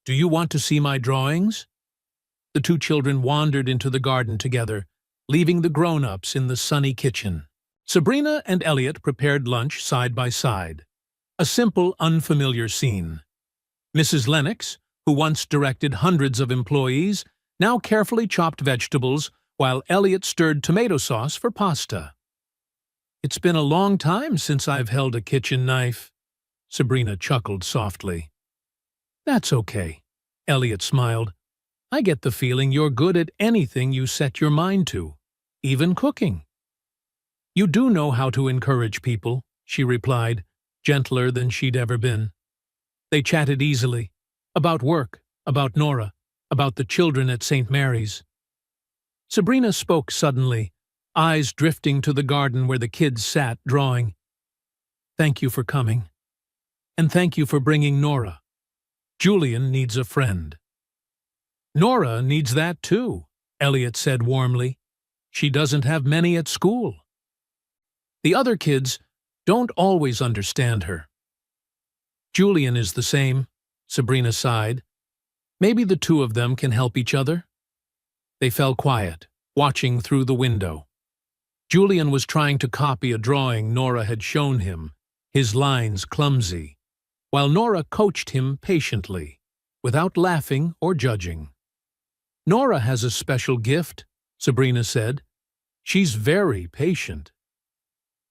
"Do you want to see my drawings?" The two children wandered into the garden together, leaving the grown-ups in the sunny kitchen. Sabrina and Elliot prepared lunch side by side. A simple, unfamiliar scene. Mrs. Lennox, who once directed hundreds of employees, now carefully chopped vegetables, while Elliot stirred tomato sauce for pasta. "It's been a long time since I've held a kitchen knife," Sabrina chuckled softly. "That's okay," Elliot smiled. "I get the feeling you're good at anything you set your mind to, even cooking." "You do know how to encourage people," she replied, gentler than she'd ever been. They chatted easily, about work, about Nora, about the children at St. Mary's. Sabrina spoke suddenly, eyes drifting to the garden where the kids sat drawing. "Thank you for coming. And thank you for bringing Nora. Julian needs a friend." "Nora needs that too," Elliot said warmly. "She doesn't have many at school." "The other kids don't always understand her." "Julian is the same," Sabrina sighed. "Maybe the two of them can help each other." They fell quiet, watching through the window. Julian was trying to copy a drawing Nora had shown him, his lines clumsy, while Nora coached him patiently, without laughing or judging. "Nora has a special gift," Sabrina said. "She's very patient."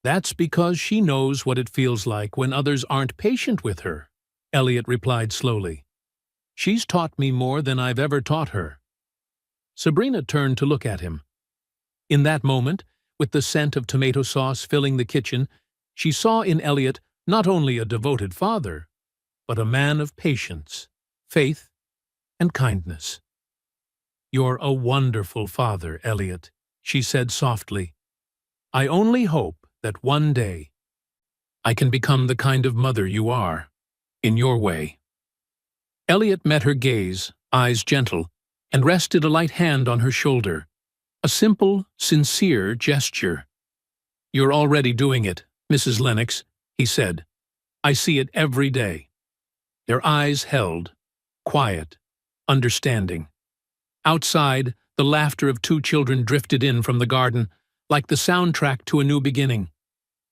"That's because she knows what it feels like when others aren't patient with her," Elliot replied slowly. "She's taught me more than I've ever taught her." Sabrina turned to look at him. In that moment, with the scent of tomato sauce filling the kitchen, she saw in Elliot not only a devoted father, but a man of patience, faith, and kindness. "You're a wonderful father, Elliot," she said softly. "I only hope that one day I can become the kind of mother you are, in your way." Elliot met her gaze, eyes gentle, and rested a light hand on her shoulder. A simple, sincere gesture. "You're already doing it, Mrs. Lennox," he said. "I see it every day." Their eyes held, quiet, understanding. Outside, the laughter of two children drifted in from the garden, like the soundtrack to a new beginning.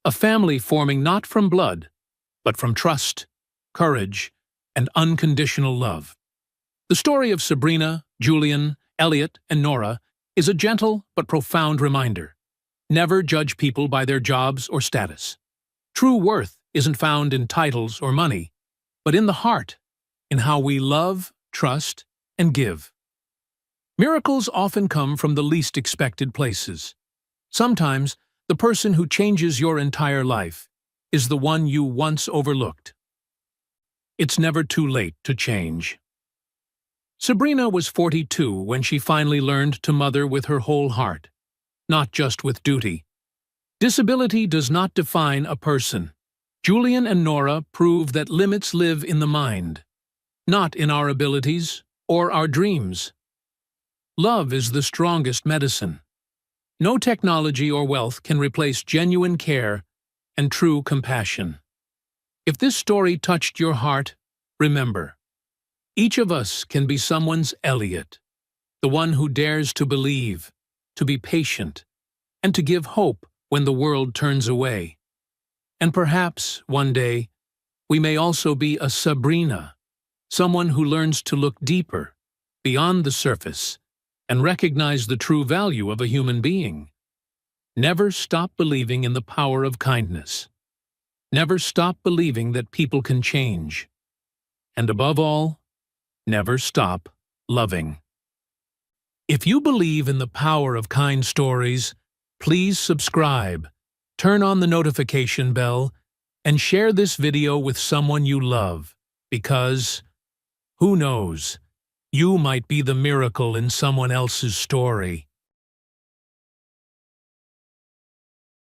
A family forming not from blood, but from trust, courage, and unconditional love. The story of Sabrina, Julian, Elliot, and Nora is a gentle but profound reminder. Never judge people by their jobs or status. True worth isn't found in titles or money, but in the heart, in how we love, trust, and give. Miracles often come from the least expected places. Sometimes, the person who changes your entire life is the one you once overlooked. It's never too late to change. Sabrina was 42 when she finally learned to mother with her whole heart, not just with duty. Disability does not define a person. Julian and Nora prove that limits live in the mind, not in our abilities or our dreams. Love is the strongest medicine. No technology or wealth can replace genuine care and true compassion. If this story touched your heart, remember, each of us can be someone's Elliot, the one who dares to believe, to be patient, and to give hope when the world turns away. And perhaps, one day, we may also be a Sabrina, someone who learns to look deeper, beyond the surface, and recognize the true value of a human being. Never stop believing in the power of kindness. Never stop believing that people can change. And above all, never stop loving. If you believe in the power of kind stories, please subscribe, turn on the notification bell, and share this video with someone you love, because, who knows, you might be the miracle in someone else's story.